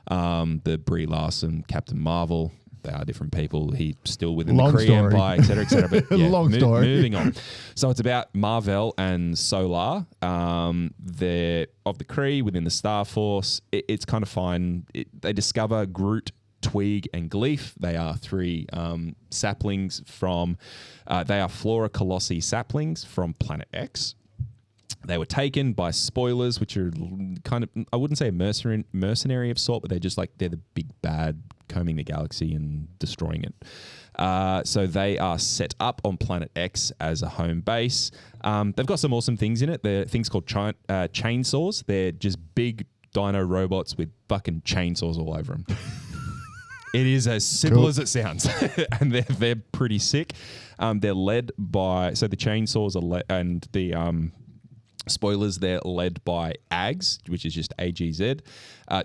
the Brie Larson Captain Marvel. they are different people. He's still within Long the Kree story. Empire, et cetera, et cetera. But yeah, Long story. Moving on. So it's about Marvel and Solar. They're of the Kree within the Star Force. It's kind of fine. They discover Groot, Tweeg, and Gleef. They are 3 saplings from. They are Flora Colossi saplings from Planet X. They were taken by spoilers, which are kind of, I wouldn't say a mercenary of sort, but they're the big bad combing the galaxy and destroying it. So they are set up on Planet X as a home base. They've got some awesome things in it. They're things called chainsaws. They're just big dino robots with fucking chainsaws all over them. It is as simple as it sounds, and they're pretty sick. They're led by, so the chainsaws are and the spoilers, they're led by Ags, which is just AGZ.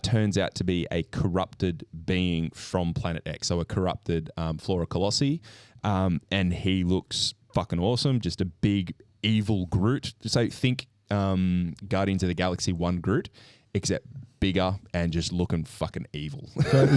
Turns out to be a corrupted being from Planet X, so a corrupted Flora Colossi, and he looks fucking awesome. Just a big evil Groot. So think Guardians of the Galaxy 1 Groot, except bigger and just looking fucking evil.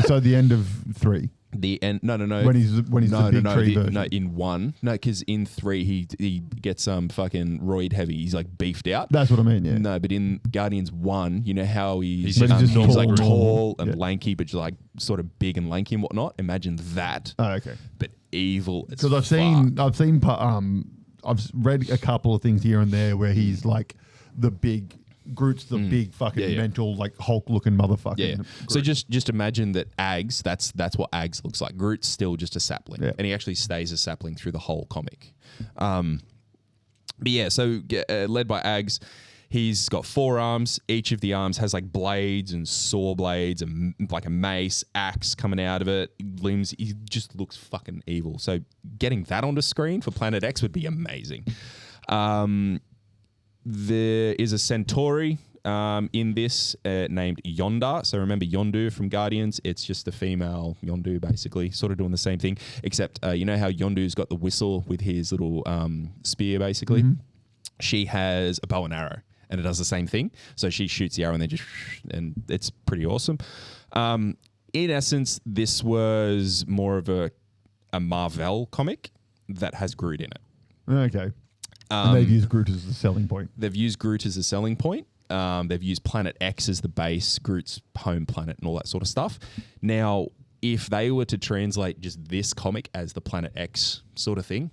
So the end of 3. The end. No. When he's the big tree version. No, in 1. No, because in 3 he gets fucking roid heavy. He's like beefed out. That's what I mean. Yeah. No, but in Guardians 1, you know how he's just like tall and Yeah. lanky, but just like sort of big and lanky and whatnot. Imagine that, Oh, okay. but evil. Because I've read a couple of things here and there where he's like the big. Groot's the big fucking mental like Hulk looking motherfucker. Yeah. So just imagine that Ags, that's what Ags looks like. Groot's still just a sapling. Yeah. And he actually stays a sapling through the whole comic. But yeah, so led by Ags, he's got 4 arms. Each of the arms has like blades and saw blades and like a mace, axe coming out of it, limbs. He just looks fucking evil. So getting that onto screen for Planet X would be amazing. There is a Centauri in this named Yondu. So remember Yondu from Guardians? It's just a female Yondu, basically, sort of doing the same thing. Except you know how Yondu's got the whistle with his little spear, basically? Mm-hmm. She has a bow and arrow, and it does the same thing. So she shoots the arrow, and then and it's pretty awesome. In essence, this was more of a Marvel comic that has Groot in it. Okay. And they've used Groot as the selling point. They've used Groot as a selling point. They've used Planet X as the base, Groot's home planet and all that sort of stuff. Now, if they were to translate just this comic as the Planet X sort of thing,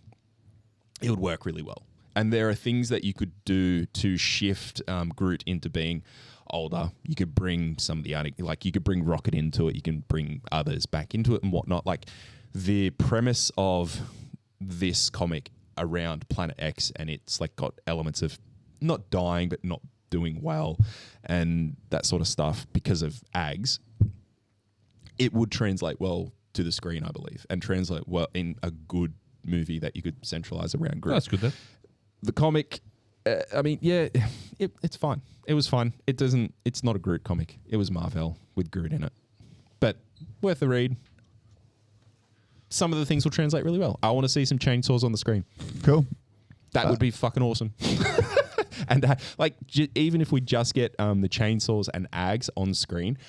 it would work really well. And there are things that you could do to shift Groot into being older. You could bring some of the, like you could bring Rocket into it. You can bring others back into it and whatnot. Like the premise of this comic around Planet X, and it's like got elements of not dying but not doing well and that sort of stuff because of Ags. It would translate well to the screen, I believe, and translate well in a good movie that you could centralize around Groot. That's good then. The comic, I mean, yeah, it's fine. It was fine. It's not a Groot comic. It was Marvel with Groot in it, but worth a read. Some of the things will translate really well. I want to see some chainsaws on the screen. Cool. That would be fucking awesome. And even if we just get the chainsaws and Ags on screen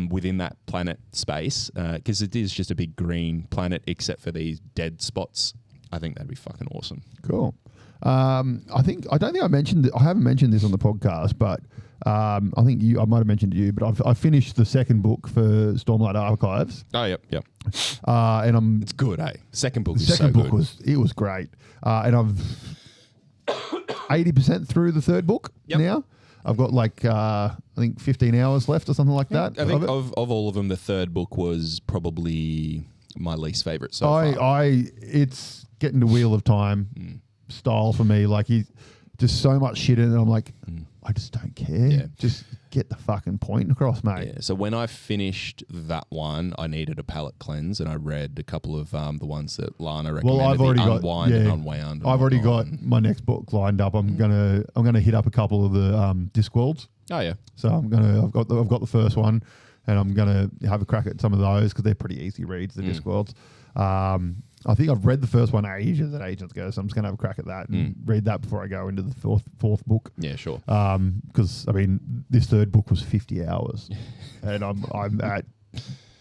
within that planet space, because it is just a big green planet except for these dead spots, I think that'd be fucking awesome. Cool. I don't think I mentioned. I haven't mentioned this on the podcast, but I think I might have mentioned to you. But I finished the second book for Stormlight Archives. Oh, yep. And it's good, eh? Second book was great. And I've 80% through the third book now. I've got I think 15 hours left or something like that. I think of all of them, the third book was probably my least favorite so far. It's getting the wheel of time style for me. Like he's just so much shit in it. I'm like, I just don't care. Yeah. Just get the fucking point across, mate. Yeah. So when I finished that one, I needed a palate cleanse, and I read a couple of the ones that Lana recommended. Well, I've already got and Unwound. I've already got my next book lined up. I'm gonna hit up a couple of the Discworlds. Oh yeah. So I've got the first one, and I'm gonna have a crack at some of those because they're pretty easy reads. The Discworlds. I think I've read the first one ages ago, so I'm just gonna have a crack at that and read that before I go into the fourth book. Yeah, sure. Because I mean, this third book was 50 hours, and I'm at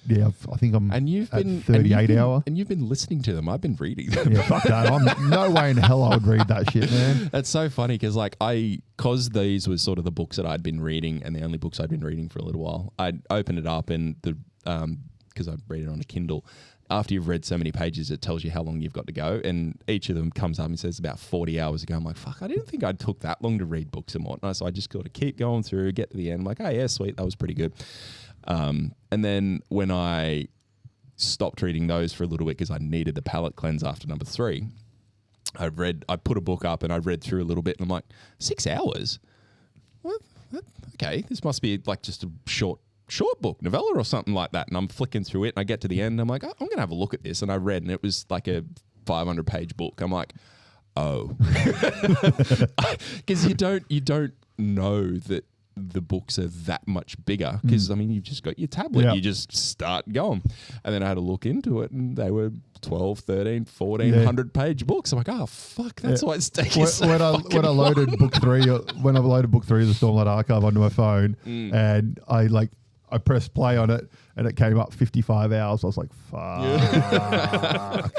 Yeah, I think I'm And you've at been 38 hour. and you've been listening to them. I've been reading them. Yeah, fuck that. I'm no way in hell I would read that shit, man. That's so funny because because these were sort of the books that I'd been reading and the only books I'd been reading for a little while. I'd open it up and because I read it on a Kindle. After you've read so many pages, it tells you how long you've got to go, and each of them comes up and says about 40 hours ago. I'm like, fuck, I didn't think I took that long to read books and whatnot. So I just got to keep going through, get to the end. I'm like, oh yeah, sweet, that was pretty good. And then when I stopped reading those for a little bit because I needed the palate cleanse after number 3, I put a book up and I read through a little bit, and I'm like, 6 hours? What? Okay, this must be like just a short book, novella or something like that. And I'm flicking through it and I get to the end and I'm like, oh, I'm going to have a look at this. And I read and it was like a 500-page book. I'm like, oh. Because you don't know that the books are that much bigger because, I mean, you've just got your tablet. Yeah. You just start going. And then I had a look into it and they were 12, 13, 1400-page books. I'm like, oh, fuck, that's why it's taking so when I loaded long. book 3 of the Stormlight Archive onto my phone and I pressed play on it and it came up 55 hours. I was like, fuck.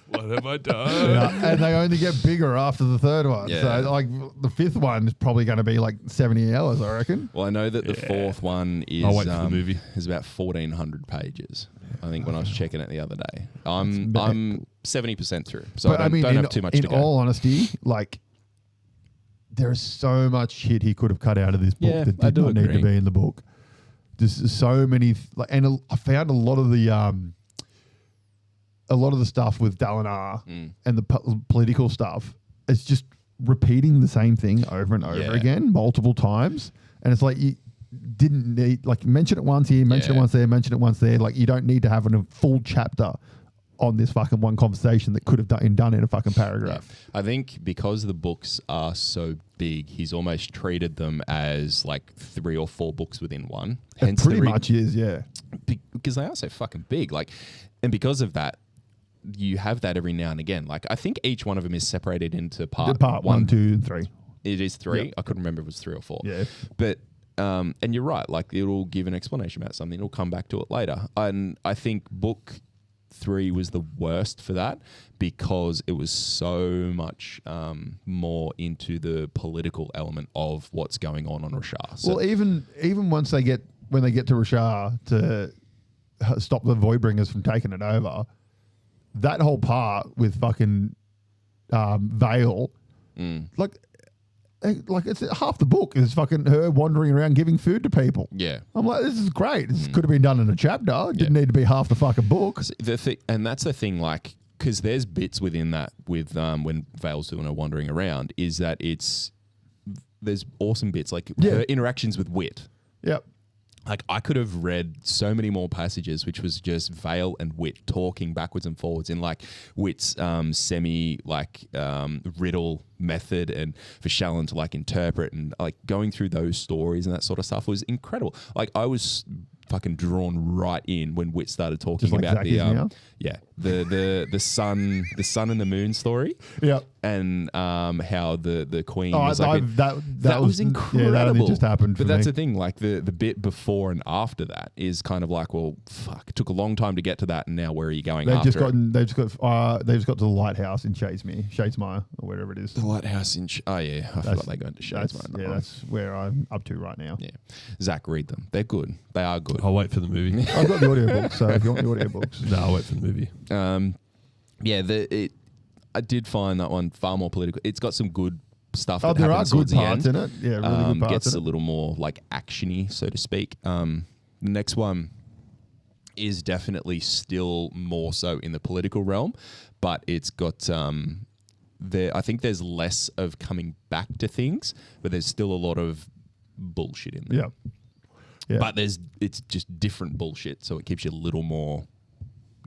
What have I done? Yeah, and they only get bigger after the third one. Yeah. So like the fifth one is probably going to be like 70 hours, I reckon. Well, I know that the fourth one is I'll wait for the movie. Is about 1,400 pages. I think when I was checking it the other day, I'm 70% through, so But I don't have too much to in go. all honesty, like there is so much shit he could have cut out of this book Yeah, that I did do not need agree. to be in the book. Just so many, and I found a lot of the stuff with Dalinar and the political stuff. It's just repeating the same thing over and over again, multiple times, and it's like you didn't need mention it once here, mention it once there, mention it once there. Like you don't need to have a full chapter on this fucking one conversation that could have done in a fucking paragraph. I think because the books are so big, he's almost treated them as like 3 or 4 books within one. It pretty much is, yeah. Because they are so fucking big. And because of that, you have that every now and again. Like I think each one of them is separated into part 1, 2, and 3. It is 3. Yep. I couldn't remember if it was 3 or 4. Yeah. But and you're right. Like it'll give an explanation about something. It'll come back to it later. And I think book 3 was the worst for that because it was so much more into the political element of what's going on Rashar. So Well, even when they get to Rashar to stop the Voidbringers from taking it over, that whole part with fucking Vale, like it's half the book is fucking her wandering around giving food to people. yeah. I'm like, this is great. This could have been done in a chapter. It didn't need to be half the fucking book. And that's the thing, like, because there's bits within that with when Vale's doing her wandering around, is that there's awesome bits, like her interactions with Wit. Yep. Like, I could have read so many more passages, which was just Vale and Wit talking backwards and forwards in, like, Wit's riddle method and for Shallan to, like, interpret and, like, going through those stories and that sort of stuff was incredible. Like, I was fucking drawn right in when Wit started talking Just like about Zach is now? the sun and the moon story. Yep. And how the queen Oh, was like that was incredible. Yeah, that only just happened for But that's me. the thing, like the bit before and after that is kind of like, well, fuck, it took a long time to get to that, and now where are you going They've after just got to the lighthouse in Shadesmire or wherever it is. the lighthouse in I forgot they go into Shadesmire. That's where I'm up to right now. Yeah. Zach, read them. They're good. They are good. I'll wait for the movie. I've got the audiobook, so if you want the audiobooks. No, I'll wait for the movie. I did find that one far more political. It's got some good stuff. Oh, that there are happens good towards the parts end. in it. Yeah, really good parts Gets in a it. little more like actiony, so to speak. The next one is definitely still more so in the political realm, but it's got I think there's less of coming back to things, but there's still a lot of bullshit in there. Yeah. But it's just different bullshit, so it keeps you a little more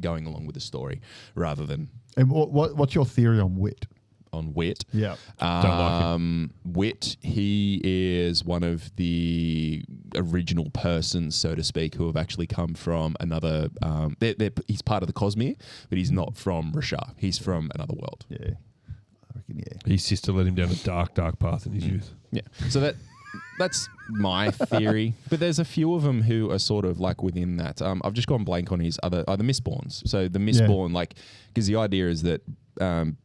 going along with the story rather than And what's your theory on Wit? on Wit. Yeah. Don't like him. Wit, he is one of the original persons, so to speak, who have actually come from another. He's part of the Cosmere, but he's not from Rashar. He's from another world. Yeah. I reckon, yeah. His sister led him down a dark, dark path in his youth. Yeah. So That's my theory. But there's a few of them who are sort of like within that. I've just gone blank on his other the Mistborns. So the Mistborn, like, because the idea is that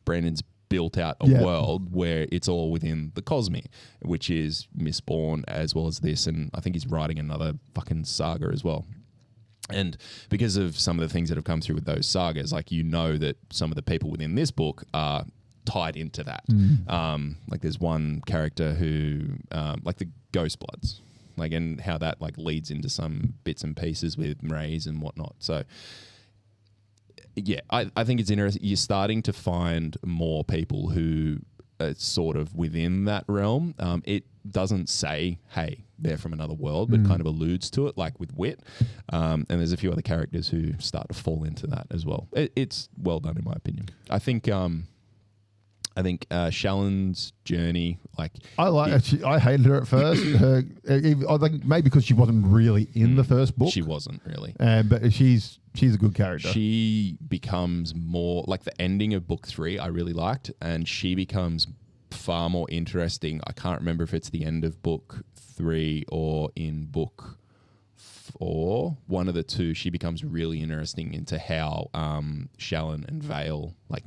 Brandon's built out a world where it's all within the Cosmi, which is Mistborn as well as this, and I think he's writing another fucking saga as well. And because of some of the things that have come through with those sagas, like, you know that some of the people within this book are tied into that. Like, there's one character who, like the Ghost Bloods, like, and how that like leads into some bits and pieces with Mrays and whatnot. So yeah, I think it's interesting. You're starting to find more people who are sort of within that realm. It doesn't say, hey, they're from another world, but kind of alludes to it, like with Wit. And there's a few other characters who start to fall into that as well. It's well done, in my opinion. I think Shallon's journey, like, I hated her at first. I think maybe because she wasn't really in the first book. She wasn't really, but she's a good character. She becomes more like the ending of book 3. I really liked, and she becomes far more interesting. I can't remember if it's the end of book 3 or in book 4. One of the two. She becomes really interesting into how Shallon and Vale like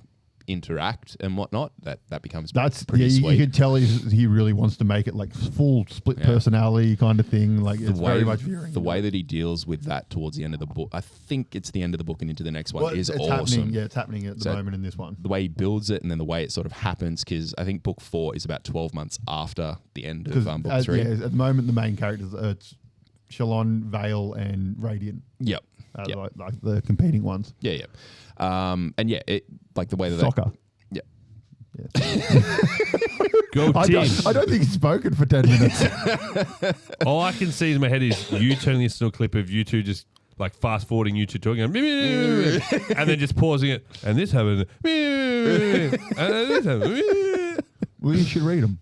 interact and whatnot. That becomes pretty sweet. You can tell he really wants to make it like full split personality kind of thing. Like, it's very much the way that he deals with that towards the end of the book. I think it's the end of the book and into the next one is awesome. Happening. Yeah, it's happening at the moment in this one. The way he builds it and then the way it sort of happens, because I think book 4 is about 12 months after the end of book 3. Yeah, at the moment the main characters it's Shalon, Vale, and Radiant. Yep. Like the competing ones. Yeah. And yeah, it like the way that soccer. Yeah. Go team. I don't think he's spoken for 10 minutes. All I can see in my head is you turning this into a clip of you two just like fast forwarding you two talking, and then just pausing it, and this happened, and this happened. Well, you should read them.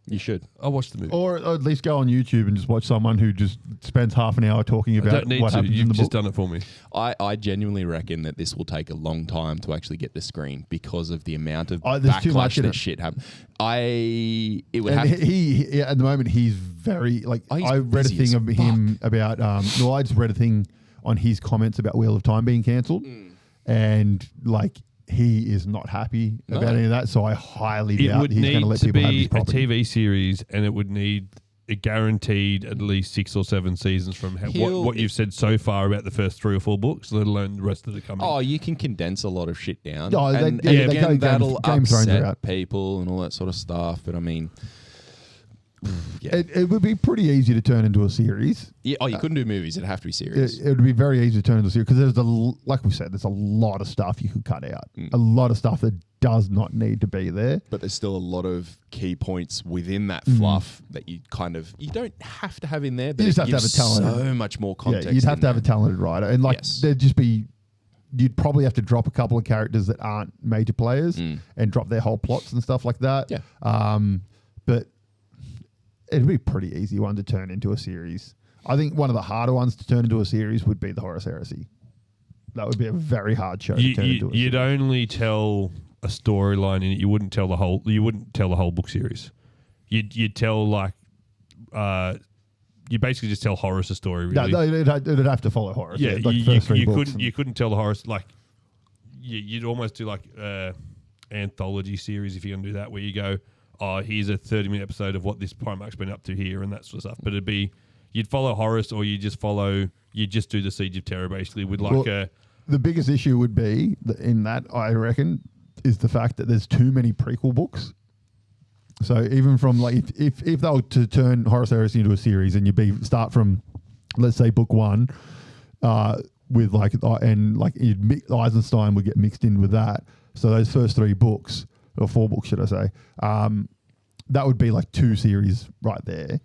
You should. I'll watch the movie. Or at least go on YouTube and just watch someone who just spends half an hour talking about what happens in the book. You've just done it for me. I genuinely reckon that this will take a long time to actually get to screen because of the amount of there's too much backlash that shit happens. He at the moment he's very like I read a thing of him about I just read a thing on his comments about Wheel of Time being cancelled, and like he is not happy about any of that. So I highly doubt he's going to let people have his property. It would need to be a TV series, and it would need a guaranteed at least 6 or 7 seasons from what you've said so far about the first 3 or 4 books, let alone the rest of the coming. Oh, you can condense a lot of shit down. Oh, that'll upset people and all that sort of stuff. But I mean, yeah. It would be pretty easy to turn into a series. Yeah. Oh, you couldn't do movies. It'd have to be series. It would be very easy to turn into a series because like we said, there's a lot of stuff you could cut out. A lot of stuff that does not need to be there. But there's still a lot of key points within that fluff that you don't have to have in there. But you just have to have a talented, so much more context. Yeah, you'd have to have a talented writer, and like there'd just be. You'd probably have to drop a couple of characters that aren't major players and drop their whole plots and stuff like that. Yeah. But it'd be a pretty easy one to turn into a series. I think one of the harder ones to turn into a series would be the Horus Heresy. That would be a very hard show to turn into a series. You'd only tell a storyline in it. You wouldn't tell the whole book series. You'd tell like you basically just tell Horus a story. Really. No, it'd have to follow Horus. Yeah, like you couldn't tell the Horus like you'd almost do like anthology series if you're gonna do that, where you go, oh, here's a 30-minute episode of what this Primarch's been up to here and that sort of stuff. But it'd be you'd follow Horus, or you just do the Siege of Terror basically with like the biggest issue would be in that, I reckon, is the fact that there's too many prequel books. So even from like if they were to turn Horus Heresy into a series and start from, let's say, book 1 with like and like Eisenstein would get mixed in with that. So those first 3 books or 4 books, should I say, that would be like 2 series right there.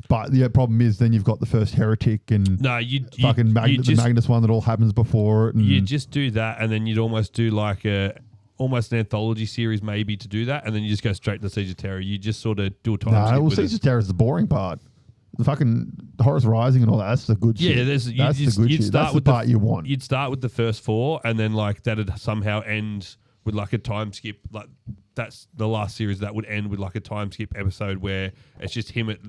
But the problem is then you've got the first Heretic and the Magnus one that all happens before it. You just do that, and then you'd almost do like almost an anthology series maybe to do that, and then you just go straight to the Siege of Terror. You just sort of do a time skip with Siege of Terror is the boring part. The fucking Horus Rising and all that's the good shit. Yeah, that's the part you want. You'd start with the first 4, and then like that'd somehow end with like a time skip, like that's the last series that would end with like a time skip episode where it's just him at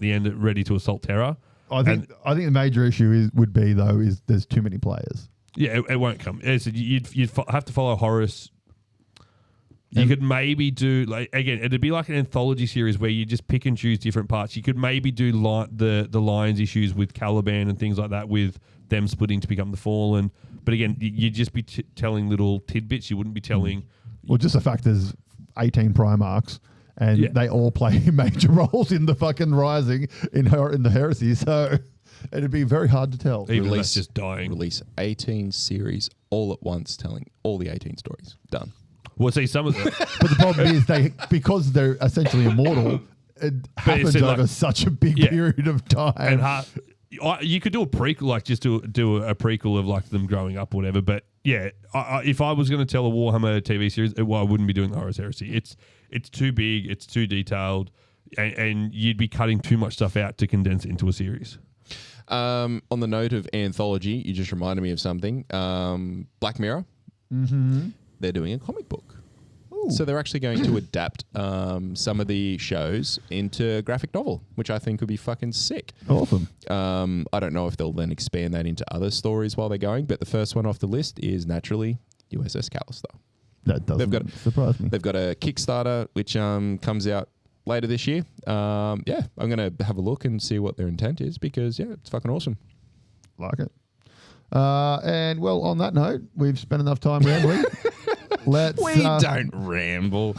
the end ready to assault Terra. I think the major issue would be there's too many players. Yeah, it won't come. You'd have to follow Horus. You could maybe do it'd be like an anthology series where you just pick and choose different parts. You could maybe do the Lions issues with Caliban and things like that, with them splitting to become the Fallen. But again, you'd just be telling little tidbits. You wouldn't be telling. Well, just the fact there's 18 Primarchs and they all play major roles in the fucking Rising in the Heresy, so it'd be very hard to tell. Even that's just dying. Release 18 series all at once, telling all the 18 stories. Done. Well, see, some of them. But the problem is because they're essentially immortal, it happens over such a big period of time. And you could do a prequel, like just do a prequel of like them growing up or whatever. But yeah, if I was going to tell a Warhammer TV series, I wouldn't be doing the Horus Heresy. It's too big, it's too detailed, and you'd be cutting too much stuff out to condense it into a series. On the note of anthology, you just reminded me of something. Black Mirror, they're doing a comic book. So they're actually going to adapt some of the shows into graphic novel, which I think would be fucking sick. Awesome. I don't know if they'll then expand that into other stories while they're going, but the first one off the list is naturally USS Callister. That doesn't surprise me. They've got a Kickstarter which comes out later this year. I'm going to have a look and see what their intent is because, it's fucking awesome. Like it. And well, on that note, we've spent enough time rambling. We don't ramble.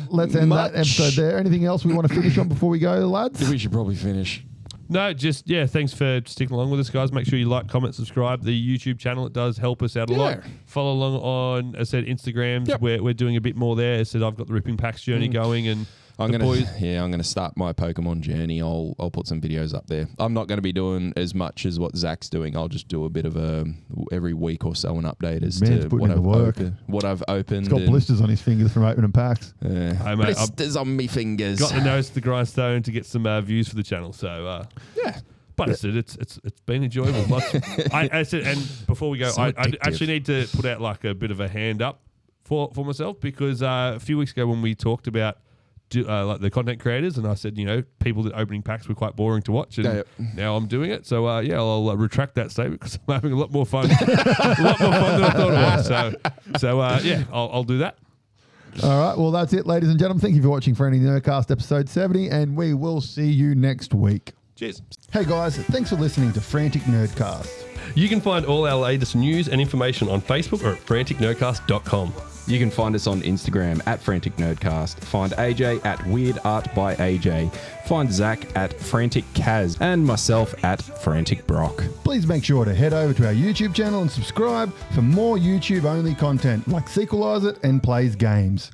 Let's end that episode there. Anything else we want to finish on before we go, lads? We should probably finish. No, just, thanks for sticking along with us, guys. Make sure you like, comment, subscribe. The YouTube channel, it does help us out a lot. Follow along on, as I said, Instagrams. We're doing a bit more there. As I said, I've got the Ripping Packs journey going, and I'm gonna start my Pokemon journey. I'll put some videos up there. I'm not going to be doing as much as what Zach's doing. I'll just do a bit of every week or so an update as to what I've opened. He's got blisters on his fingers from opening packs. Blisters on me fingers. Got the nose to the grindstone to get some views for the channel. So but I said it's been enjoyable. I said, and before we go, So I addictive. actually need to put out like a bit of a hand up for myself because a few weeks ago when we talked about like the content creators, and I said, people that opening packs were quite boring to watch, and now I'm doing it. So I'll retract that statement because I'm having a lot more fun, than I thought it was. So I'll do that. All right, well that's it, ladies and gentlemen. Thank you for watching Frantic Nerdcast episode 70, and we will see you next week. Cheers. Hey guys, thanks for listening to Frantic Nerdcast. You can find all our latest news and information on Facebook or at franticnerdcast.com. You can find us on Instagram at Frantic Nerdcast. Find AJ at Weird Art by AJ. Find Zach at Frantic Kaz and myself at Frantic Brock. Please make sure to head over to our YouTube channel and subscribe for more YouTube-only content like Sequelize It and Plays Games.